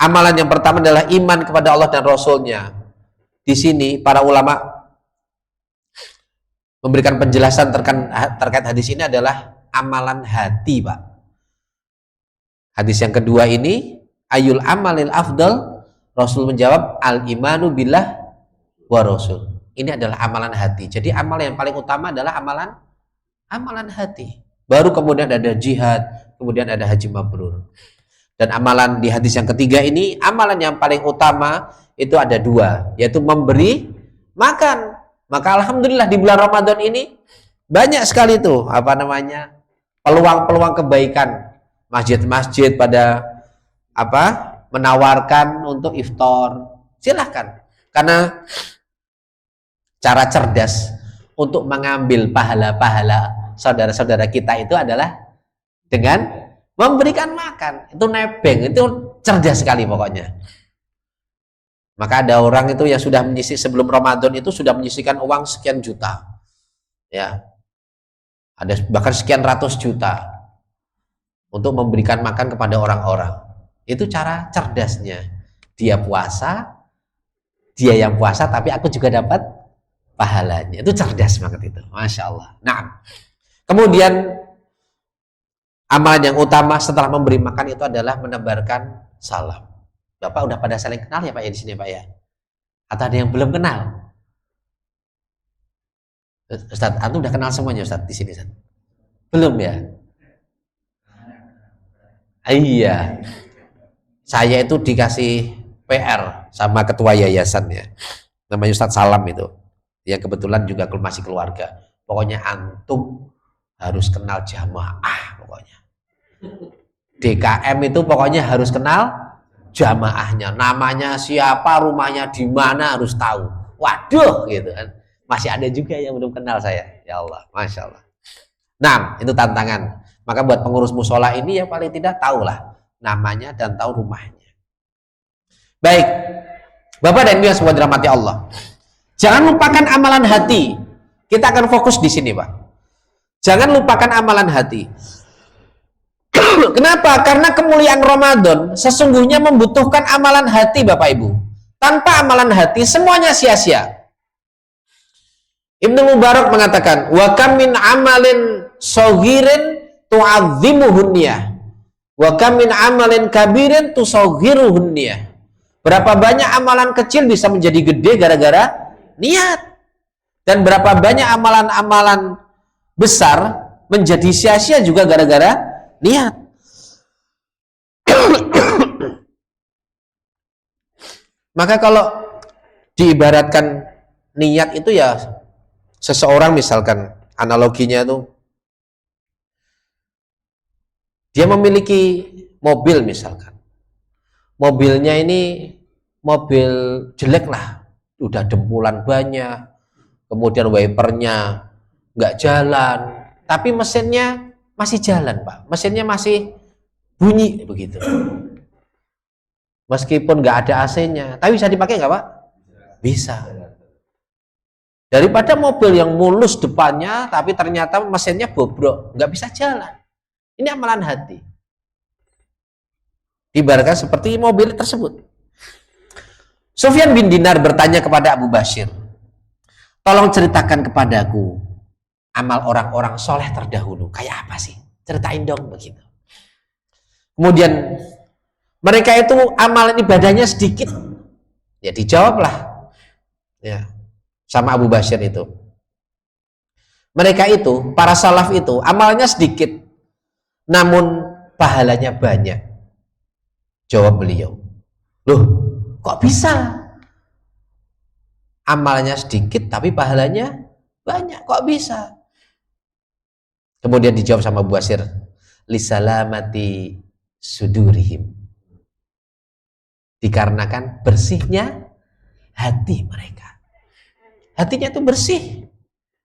amalan yang pertama adalah iman kepada Allah dan Rasulnya. Di sini para ulama memberikan penjelasan terkait hadis ini adalah amalan hati, Pak. Hadis yang kedua ini, ayul amalil afdal, Rasul menjawab al-imanu billah wa rasul. Ini adalah amalan hati. Jadi amal yang paling utama adalah amalan hati. Baru kemudian ada jihad, kemudian ada haji mabrur. Dan amalan di hadis yang ketiga ini, amalan yang paling utama itu ada dua, yaitu memberi makan. Maka alhamdulillah di bulan Ramadan ini banyak sekali tuh peluang-peluang kebaikan. Masjid-masjid pada menawarkan untuk iftar. Silahkan. Karena cara cerdas untuk mengambil pahala-pahala saudara-saudara kita itu adalah dengan memberikan makan. Itu nebeng, itu cerdas sekali pokoknya. Maka ada orang itu yang sudah menyisih sebelum Ramadan itu sudah menyisihkan uang sekian juta. Ya. Ada bahkan sekian ratus juta untuk memberikan makan kepada orang-orang. Itu cara cerdasnya. Dia puasa, dia yang puasa tapi aku juga dapat pahalanya. Itu cerdas banget itu. Masya Allah. Nah, kemudian amalan yang utama setelah memberi makan itu adalah menebarkan salam. Bapak udah pada saling kenal ya Pak ya di sini Pak ya? Atau ada yang belum kenal? Ustadz, antum udah kenal semuanya Ustadz di sini Ustadz? Belum ya? Iya. Saya itu dikasih PR sama ketua yayasan ya. Namanya Ustadz Salam itu. Yang kebetulan juga masih keluarga. Pokoknya antum harus kenal jamaah pokoknya. DKM itu pokoknya harus kenal jamaahnya, namanya siapa, rumahnya di mana harus tahu. Waduh, gitu kan. Masih ada juga yang belum kenal saya. Ya Allah, Masya Allah. Nah, itu tantangan. Maka buat pengurus musola ini ya paling tidak tahulah namanya dan tahu rumahnya. Baik, Bapak dan Ibu yang semua dirahmati Allah. Jangan lupakan amalan hati. Kita akan fokus di sini, Pak. Jangan lupakan amalan hati. Kenapa? Karena kemuliaan Ramadan sesungguhnya membutuhkan amalan hati Bapak Ibu. Tanpa amalan hati semuanya sia-sia. Ibnu Mubarak mengatakan, wa kam min amalin saghirin tu'azzimuhunniyah wa kam min amalin kabirin tusaghiruhunniyah. Berapa banyak amalan kecil bisa menjadi gede gara-gara niat. Dan berapa banyak amalan-amalan besar menjadi sia-sia juga gara-gara niat. Maka kalau diibaratkan niat itu ya seseorang misalkan analoginya itu dia memiliki mobil misalkan. Mobilnya ini mobil jelek lah, udah dempulan banyak, kemudian wipernya nggak jalan, tapi mesinnya masih jalan Pak, mesinnya masih bunyi begitu. Meskipun nggak ada AC-nya, tapi bisa dipakai nggak Pak? Bisa. Daripada mobil yang mulus depannya, tapi ternyata mesinnya bobrok, nggak bisa jalan. Ini amalan hati. Ibaratkan seperti mobil tersebut. Sufyan bin Dinar bertanya kepada Abu Bashir, tolong ceritakan kepadaku amal orang-orang soleh terdahulu. Kayak apa sih? Ceritain dong begitu. Kemudian mereka itu amalan ibadahnya sedikit. Ya dijawablah ya sama Abu Bashir itu. Mereka itu, para salaf itu, amalnya sedikit. Namun pahalanya banyak. Jawab beliau. Loh, kok bisa? amalnya sedikit tapi pahalanya banyak, kok bisa? Kemudian dijawab sama Bu Basir, lisalamati sudurihim, dikarenakan bersihnya hati mereka. Hatinya itu bersih,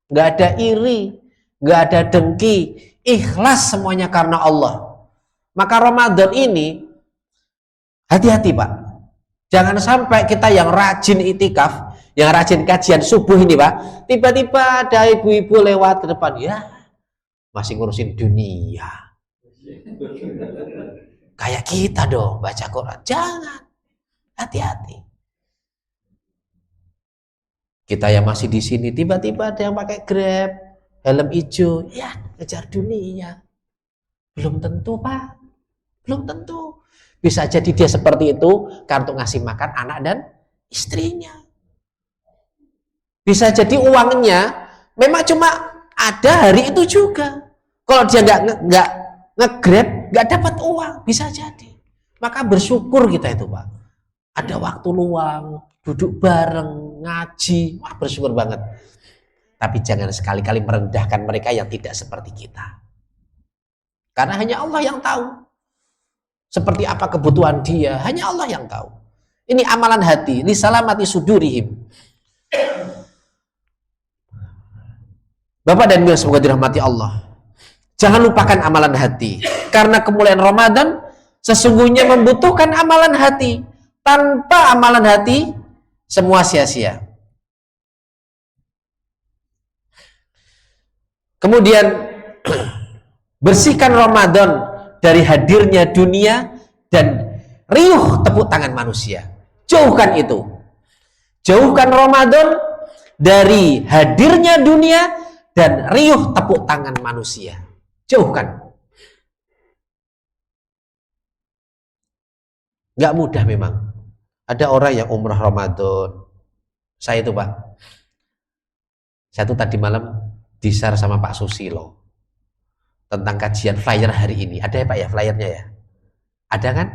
nggak ada iri, nggak ada dengki, ikhlas semuanya karena Allah. Maka Ramadan ini hati-hati Pak, jangan sampai kita yang rajin itikaf, yang rajin kajian subuh ini Pak, tiba-tiba ada ibu-ibu lewat ke depan, ya masih ngurusin dunia, kayak kita dong baca Quran. Jangan, hati-hati. Kita yang masih di sini tiba-tiba ada yang pakai Grab, helm hijau, ya ngejar dunia. Belum tentu Pak, belum tentu. Bisa jadi dia seperti itu karena untuk ngasih makan anak dan istrinya. Bisa jadi uangnya memang cuma ada hari itu juga. Kalau dia nggak nge-Grab, nggak dapat uang, bisa jadi. Maka bersyukur kita itu Pak. Ada waktu luang, duduk bareng, ngaji, wah bersyukur banget. Tapi jangan sekali-kali merendahkan mereka yang tidak seperti kita. Karena hanya Allah yang tahu seperti apa kebutuhan dia, hanya Allah yang tahu. Ini amalan hati, lisalamati sudurihim. Bapak dan Ibu semoga dirahmati Allah. Jangan lupakan amalan hati. Karena kemuliaan Ramadan sesungguhnya membutuhkan amalan hati. Tanpa amalan hati semua sia-sia. Kemudian bersihkan Ramadan dari hadirnya dunia dan riuh tepuk tangan manusia. Jauhkan itu. Jauhkan Ramadan dari hadirnya dunia dan riuh tepuk tangan manusia. Jauhkan. Gak mudah memang. Ada orang yang umrah Ramadan. Saya itu Pak. Saya tuh tadi malam di-share sama Pak Susilo tentang kajian flyer hari ini. Ada ya Pak ya flyernya ya? Ada kan?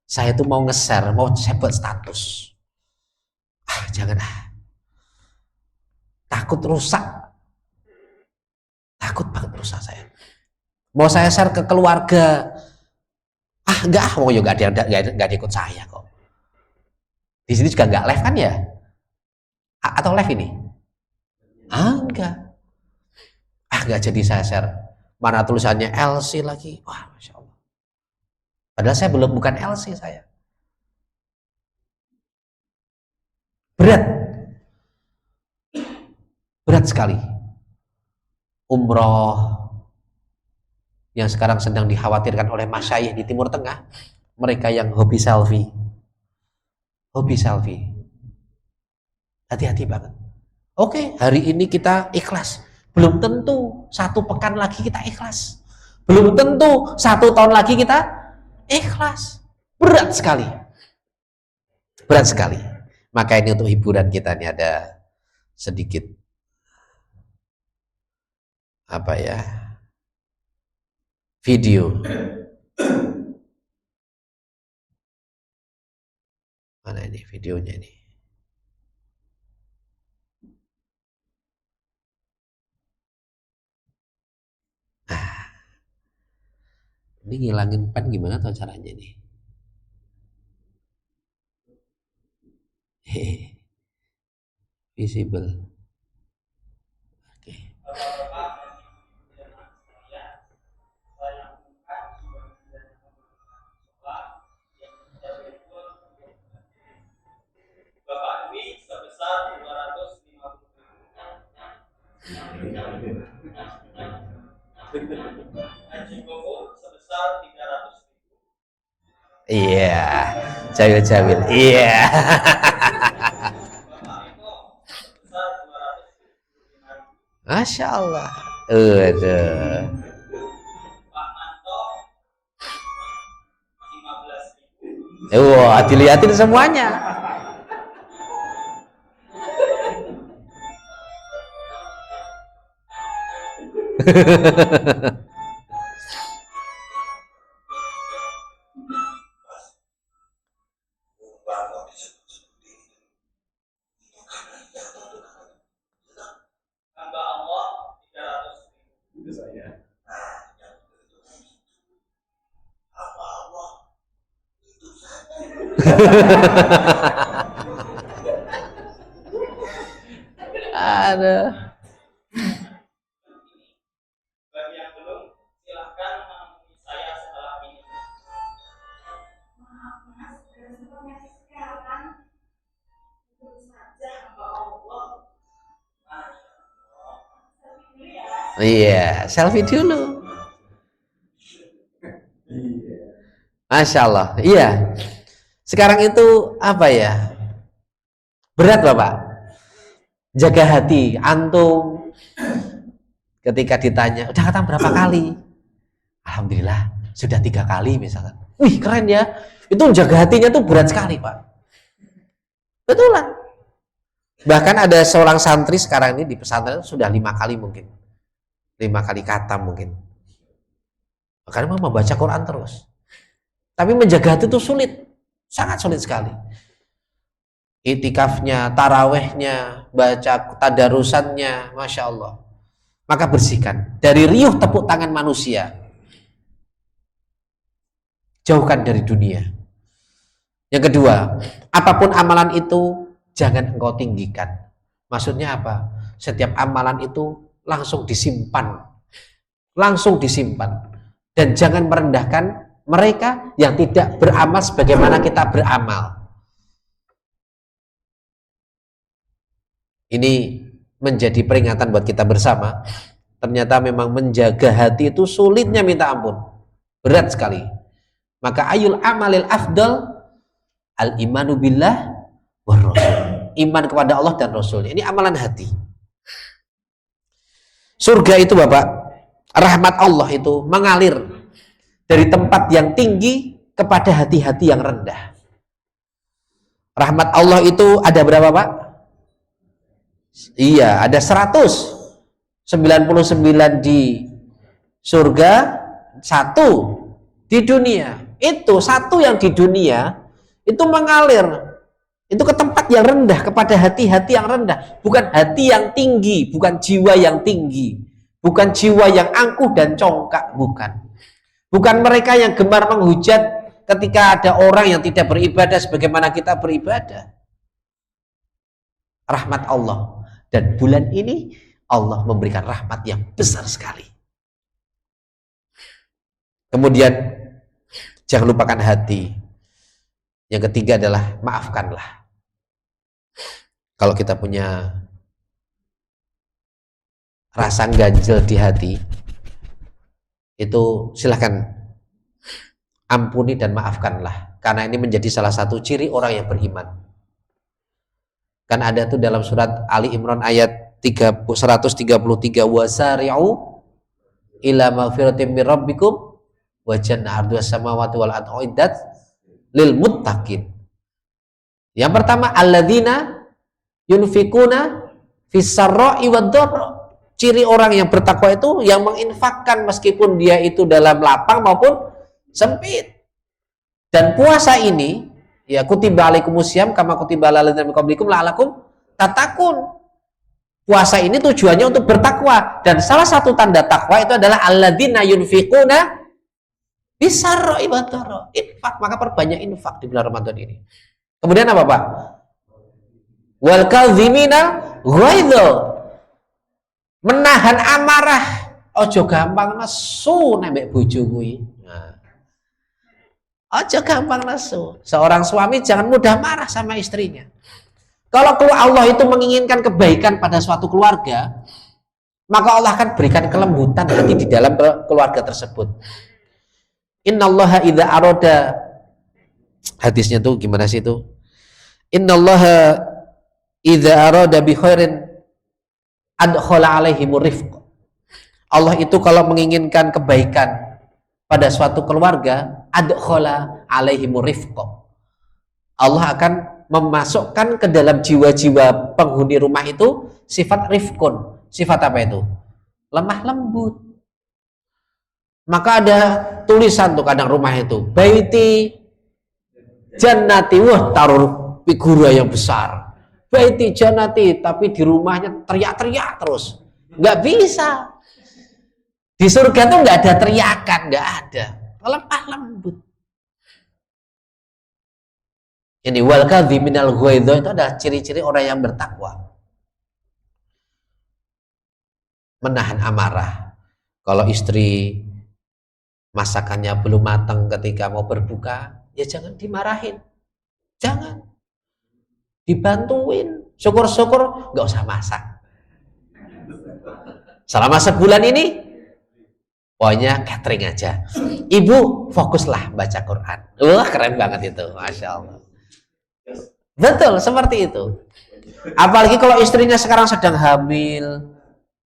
Saya tuh mau nge-share, mau saya buat status. Jangan takut rusak. Takut banget rusak saya. Mau saya share ke keluarga. Enggak, mau juga nggak ikut saya kok. Di sini juga nggak live kan ya? Atau live ini? Enggak. Enggak jadi saya share. Mana tulisannya LC lagi? Wah, Masya Allah. Padahal saya bukan LC saya. Berat. Berat sekali. Umroh yang sekarang sedang dikhawatirkan oleh masyayikh di Timur Tengah, mereka yang hobi selfie. Hobi selfie. Hati-hati banget. Oke, hari ini kita ikhlas. Belum tentu 1 pekan lagi kita ikhlas. Belum tentu 1 tahun lagi kita ikhlas. Berat sekali. Berat sekali. Maka ini untuk hiburan kita nih ada sedikit apa ya? Video. Mana ini videonya ini? Ini ngilangin pen gimana tuh caranya nih? Visible. Oke. Bapak Dwi sebesar 250.000. Haji Gofur sebesar 300.000. Iya, cawil-cawil. Iya. Masya Allah. Udah. Wah, dilihatin semuanya. Aduh. Bagi yang belum, silahkan menemui saya setelah ini. Maaf mas, responnya sekarang belum saja hamba Allah. Iya, selfie dulu. Masya Allah. Iya. Sekarang itu apa ya? Berat Bapak. Jaga hati. Antum ketika ditanya, udah khatam berapa kali? Alhamdulillah, sudah 3 kali misalkan. Wih, keren ya. Itu jaga hatinya tuh berat sekali Pak. Betulan. Bahkan ada seorang santri sekarang ini di pesantren sudah 5 kali mungkin. 5 kali khatam mungkin. Karena memang membaca Quran terus. Tapi menjaga hati itu sulit. Sangat sulit sekali. Itikafnya, tarawehnya, baca tadarusannya, Masya Allah. Maka bersihkan. Dari riuh tepuk tangan manusia. Jauhkan dari dunia. Yang kedua, apapun amalan itu, jangan engkau tinggikan. Maksudnya apa? Setiap amalan itu langsung disimpan. Langsung disimpan. Dan jangan merendahkan mereka yang tidak beramal sebagaimana kita beramal. Ini menjadi peringatan buat kita bersama. Ternyata memang menjaga hati itu sulitnya minta ampun. Berat sekali. Maka ayul amalil afdal al-imanu billah war rasul. Iman kepada Allah dan Rasul. Ini amalan hati. Surga itu Bapak, rahmat Allah itu mengalir dari tempat yang tinggi kepada hati-hati yang rendah. Rahmat Allah itu ada berapa Pak? Iya, ada 199 di surga, 1 di dunia. Itu 1 yang di dunia itu mengalir itu ke tempat yang rendah, kepada hati-hati yang rendah, bukan hati yang tinggi, bukan jiwa yang tinggi, bukan jiwa yang angkuh dan congkak, bukan mereka yang gemar menghujat ketika ada orang yang tidak beribadah sebagaimana kita beribadah. Rahmat Allah. Dan bulan ini Allah memberikan rahmat yang besar sekali. Kemudian jangan lupakan hati. Yang ketiga adalah maafkanlah. Kalau kita punya rasa ganjel di hati, itu silahkan ampuni dan maafkanlah. Karena ini menjadi salah satu ciri orang yang beriman. Kan ada tuh dalam surat Ali Imran ayat 133, wasari'u ila maghfiratin min rabbikum wa jannah 'arduhas samawati wal ardu uiddat lil muttaqin. Yang pertama, alladzina yunfikuna fis sarra'i wad dharra. Ciri orang yang bertakwa itu yang menginfakkan meskipun dia itu dalam lapang maupun sempit. Dan puasa ini ya kutiba alaikumusiyam kama kutiba alal ladzina min qablikum la'alakum tattaqun. Puasa ini tujuannya untuk bertakwa, dan salah satu tanda takwa itu adalah alladzina yunfikuna bisarra'i wad dharra. Infak, maka perbanyak infak di bulan Ramadan ini. Kemudian apa Pak? Wal kadzimina ghaidha. Menahan amarah. Ojo gampang nesu nek bojo kuwi. Nah. Ojo gampang nesu. Seorang suami jangan mudah marah sama istrinya. Kalau Allah itu menginginkan kebaikan pada suatu keluarga, maka Allah akan berikan kelembutan hati di dalam keluarga tersebut. Innallaha idza arada, hadisnya tuh gimana sih itu? Innallaha idza arada bi khairin adkhala alaihimur rifq. Allah itu kalau menginginkan kebaikan pada suatu keluarga, adkhala alaihimur rifq. Allah akan memasukkan ke dalam jiwa-jiwa penghuni rumah itu sifat rifqun. Sifat apa itu? Lemah lembut. Maka ada tulisan tuh kadang rumah itu, baiti jannati, wah taruh figura yang besar. Baiti jannati, tapi di rumahnya teriak-teriak terus. Nggak bisa. Di surga tuh nggak ada teriakan, nggak ada. Lemah lembut. Ini wal kadhiminal ghaidha itu adalah ciri-ciri orang yang bertakwa. Menahan amarah. Kalau istri masakannya belum matang ketika mau berbuka, ya jangan dimarahin. Jangan. Dibantuin. Syukur-syukur nggak usah masak. Selama sebulan ini pokoknya catering aja. Ibu fokuslah baca Quran. Wah, keren banget itu. Masya Allah. Betul, seperti itu. Apalagi kalau istrinya sekarang sedang hamil,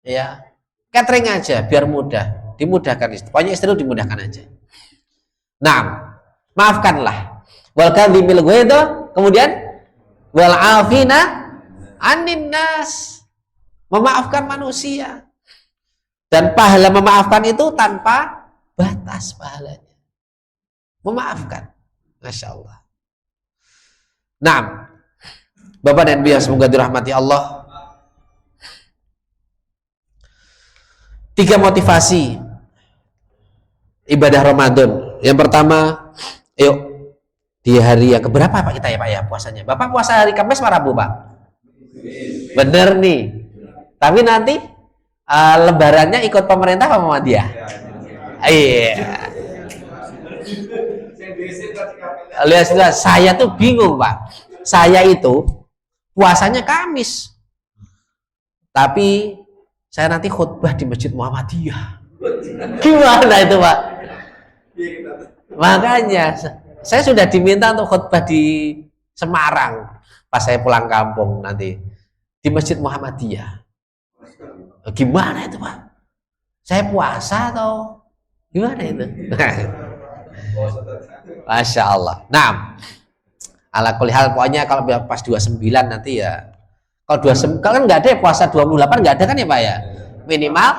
ya catering aja biar mudah, dimudahkan istri. Pokoknya istri itu dimudahkan aja. Nah, maafkanlah. Wal kadhimil ghaidha, kemudian wal afina anin nas, memaafkan manusia. Dan pahala memaafkan itu tanpa batas pahalanya. Memaafkan. Masya Allah. Nah, Bapak dan Ibu yang semoga dirahmati Allah. 3 motivasi ibadah Ramadan. Yang pertama, yuk di hari yang keberapa Pak kita ya Pak ya puasanya? Bapak puasa hari Kamis apa Rabu Pak? Bener nih. Tapi nanti lebarannya ikut pemerintah apa Muhammadiyah? Iya. Lihat, saya tuh bingung Pak. Saya itu puasanya Kamis, tapi saya nanti khutbah di Masjid Muhammadiyah. Gimana itu Pak? Makanya saya sudah diminta untuk khutbah di Semarang pas saya pulang kampung nanti di Masjid Muhammadiyah. Gimana itu Pak? Saya puasa atau gimana itu? Masya Allah. Nah, ala kulli hal pokoknya kalau pas 29 nanti ya. Kalau 29 kan nggak ada ya puasa 28 nggak ada kan ya Pak ya? Minimal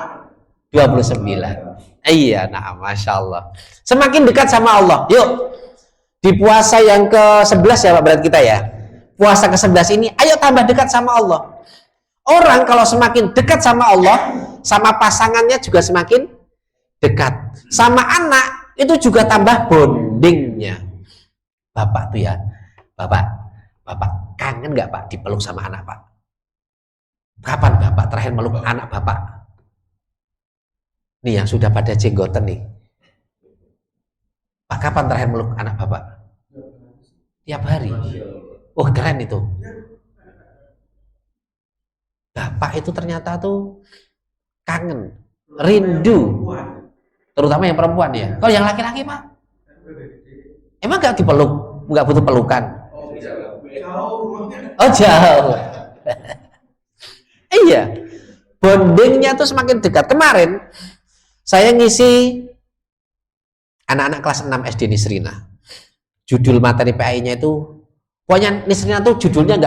29. Iya, nah Masya Allah. Semakin dekat sama Allah. Yuk, di puasa yang ke-11 ya Pak berat kita ya. Puasa ke-11 ini ayo tambah dekat sama Allah. Orang kalau semakin dekat sama Allah, sama pasangannya juga semakin dekat. Sama anak itu juga tambah bondingnya. Bapak tuh ya, Bapak kangen nggak Pak dipeluk sama anak Pak? Kapan Bapak terakhir meluk anak Bapak? Nih yang sudah pada jenggoten nih. Pak kapan terakhir meluk anak Bapak? Tiap hari. Oh keren itu. Bapak itu ternyata tuh kangen, rindu. Terutama yang perempuan ya. Kalau yang laki-laki Pak, emang gak dipeluk, nggak butuh pelukan. Oh jauh. Iya, bondingnya tuh semakin dekat. Kemarin saya ngisi anak-anak kelas 6 SD Nisrina. Judul materi PAI-nya itu, pokoknya Nisrina tuh judulnya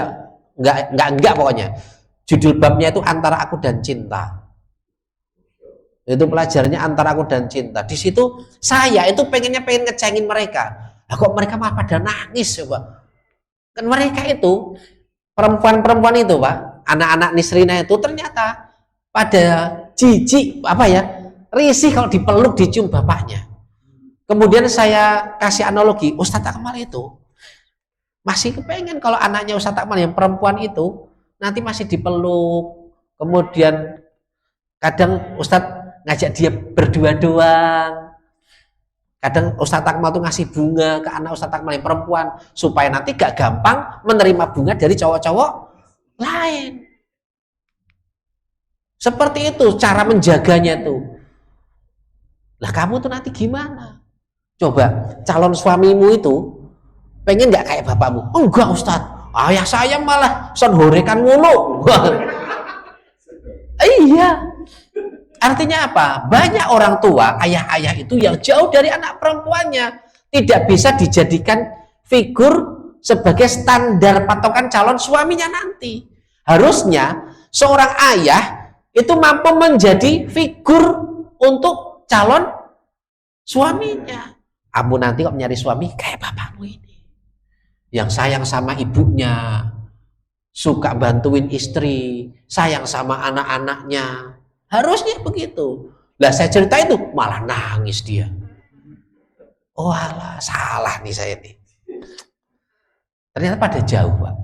enggak pokoknya. Judul babnya itu antara aku dan cinta. Itu pelajarannya antara aku dan cinta. Di situ saya itu pengen ngecengin mereka. Lah kok mereka malah pada nangis coba. Kan mereka itu perempuan-perempuan itu Pak, anak-anak Nisrina itu ternyata pada jijik risih kalau dipeluk dicium bapaknya. Kemudian saya kasih analogi, Ustadz Akmal itu masih kepengen kalau anaknya Ustadz Akmal yang perempuan itu nanti masih dipeluk, kemudian kadang Ustadz ngajak dia berdua doang, kadang Ustadz Akmal tuh ngasih bunga ke anak Ustadz Akmal yang perempuan supaya nanti gak gampang menerima bunga dari cowok-cowok lain. Seperti itu cara menjaganya tuh. Lah kamu tuh nanti gimana? Coba calon suamimu itu pengen gak kayak bapakmu? Enggak Ustadz, ayah saya malah son horekan mulu. Iya. Artinya apa? Banyak orang tua, ayah-ayah itu yang jauh dari anak perempuannya, tidak bisa dijadikan figur sebagai standar patokan calon suaminya nanti. Harusnya seorang ayah itu mampu menjadi figur untuk calon suaminya. Kamu nanti kok nyari suami kayak bapakmu ini, yang sayang sama ibunya, suka bantuin istri, sayang sama anak-anaknya. Harusnya begitu. Lah saya cerita itu malah nangis dia. Oh alah, salah nih saya nih. Ternyata pada jauh, Pak.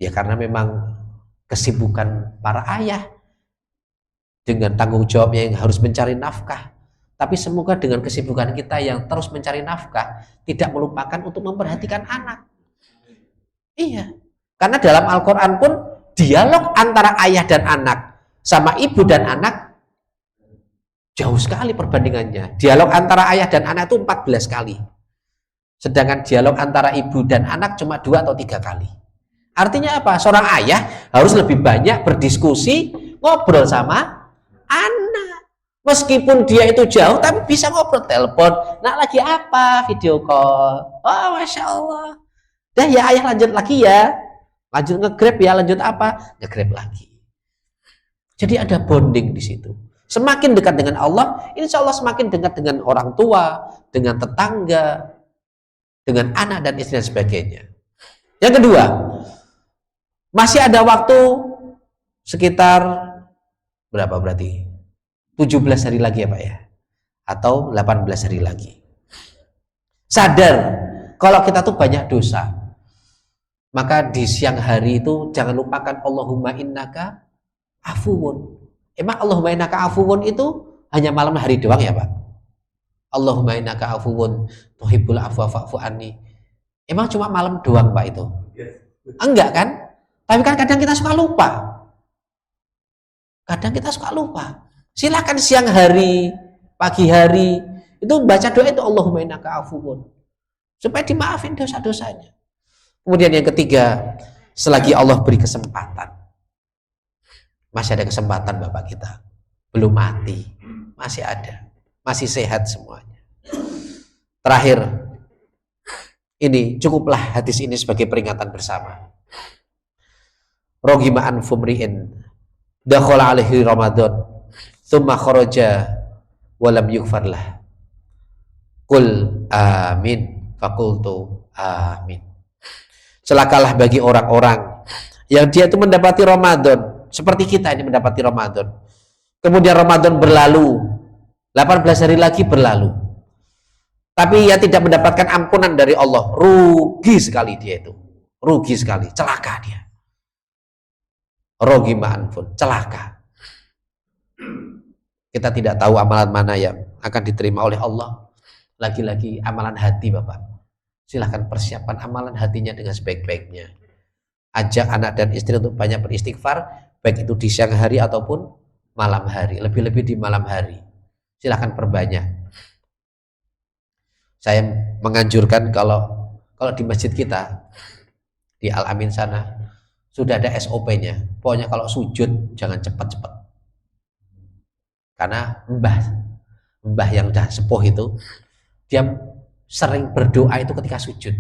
Ya karena memang kesibukan para ayah dengan tanggung jawabnya yang harus mencari nafkah. Tapi semoga dengan kesibukan kita yang terus mencari nafkah tidak melupakan untuk memperhatikan anak. Iya. Karena dalam Al-Quran pun dialog antara ayah dan anak sama ibu dan anak jauh sekali perbandingannya. Dialog antara ayah dan anak itu 14 kali. Sedangkan dialog antara ibu dan anak cuma 2 atau 3 kali. Artinya apa? Seorang ayah harus lebih banyak berdiskusi, ngobrol sama anak. Meskipun dia itu jauh, tapi bisa ngobrol, telepon. Nak lagi apa? Video call. Oh, Masya Allah. Dah ya ayah lanjut lagi ya. Lanjut nge-grab ya, lanjut apa? Nge-grab lagi. Jadi ada bonding di situ. Semakin dekat dengan Allah, insya Allah semakin dekat dengan orang tua, dengan tetangga, dengan anak dan istri dan sebagainya. Yang kedua, masih ada waktu sekitar berapa berarti? 17 hari lagi ya Pak ya? Atau 18 hari lagi. Sadar kalau kita tuh banyak dosa. Maka di siang hari itu jangan lupakan Allahumma innaka afuwun. Emang Allahumma innaka afuwun itu hanya malam hari doang ya Pak? Allahumma innaka afuwun tuhibbul afwa fa'fu anni. Emang cuma malam doang Pak itu? Enggak kan? Tapi kan kadang kita suka lupa. Kadang kita suka lupa. Silakan siang hari, pagi hari itu baca doa itu Allahumma innaka afuwun supaya dimaafin dosa-dosanya. Kemudian yang ketiga, selagi Allah beri kesempatan, masih ada kesempatan Bapak kita, belum mati, masih ada, masih sehat semuanya. Terakhir, ini cukuplah hadis ini sebagai peringatan bersama. Rogima an fumri'in dakhala alaihi Ramadan thumma kharaja walam yughfarlah. Qul amin faqultu amin. Celakalah bagi orang-orang yang dia itu mendapati Ramadan seperti kita ini mendapati Ramadan. Kemudian Ramadan berlalu, 18 hari lagi berlalu. Tapi ia tidak mendapatkan ampunan dari Allah. Rugi sekali dia itu. Rugi sekali, celaka dia. Rogi ma'anfun, celaka. Kita tidak tahu amalan mana yang akan diterima oleh Allah. Lagi-lagi amalan hati Bapak. Silahkan persiapkan amalan hatinya dengan sebaik-baiknya. Ajak anak dan istri untuk banyak beristighfar, baik itu di siang hari ataupun malam hari. Lebih-lebih di malam hari. Silahkan perbanyak. Saya menganjurkan kalau di masjid kita, di Al-Amin sana, sudah ada SOP-nya. Pokoknya kalau sujud jangan cepat-cepat. Karena mbah yang dah sepuh itu, dia sering berdoa itu ketika sujud.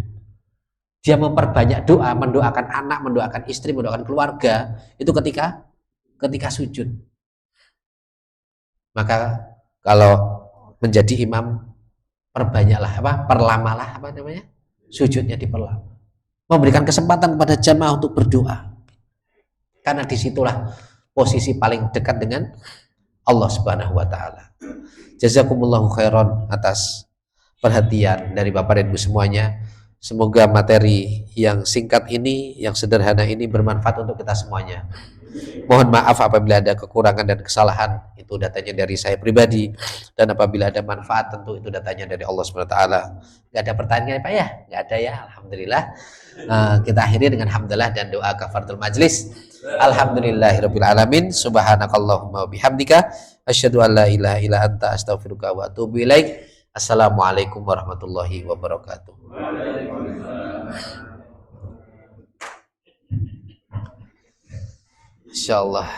Dia memperbanyak doa, mendoakan anak, mendoakan istri, mendoakan keluarga, itu ketika sujud. Maka kalau menjadi imam, perlamalah sujudnya diperlama. Memberikan kesempatan kepada jamaah untuk berdoa. Karena disitulah posisi paling dekat dengan Allah Subhanahu wa ta'ala. Jazakumullahu khairan atas perhatian dari Bapak dan Ibu semuanya. Semoga materi yang singkat ini, yang sederhana ini bermanfaat untuk kita semuanya. Mohon maaf apabila ada kekurangan dan kesalahan, itu datanya dari saya pribadi, dan apabila ada manfaat tentu itu datanya dari Allah SWT. Gak ada pertanyaan Pak ya? Gak ada ya, Alhamdulillah. Kita akhiri dengan hamdalah dan doa kafaratul majlis. Alhamdulillahirabbil alamin. Subhanakallahumma wabihamdika asyhadu an la ilaha illa anta astaghfiruka wa atubu ilaik. Assalamualaikum warahmatullahi wabarakatuh. Insyaallah.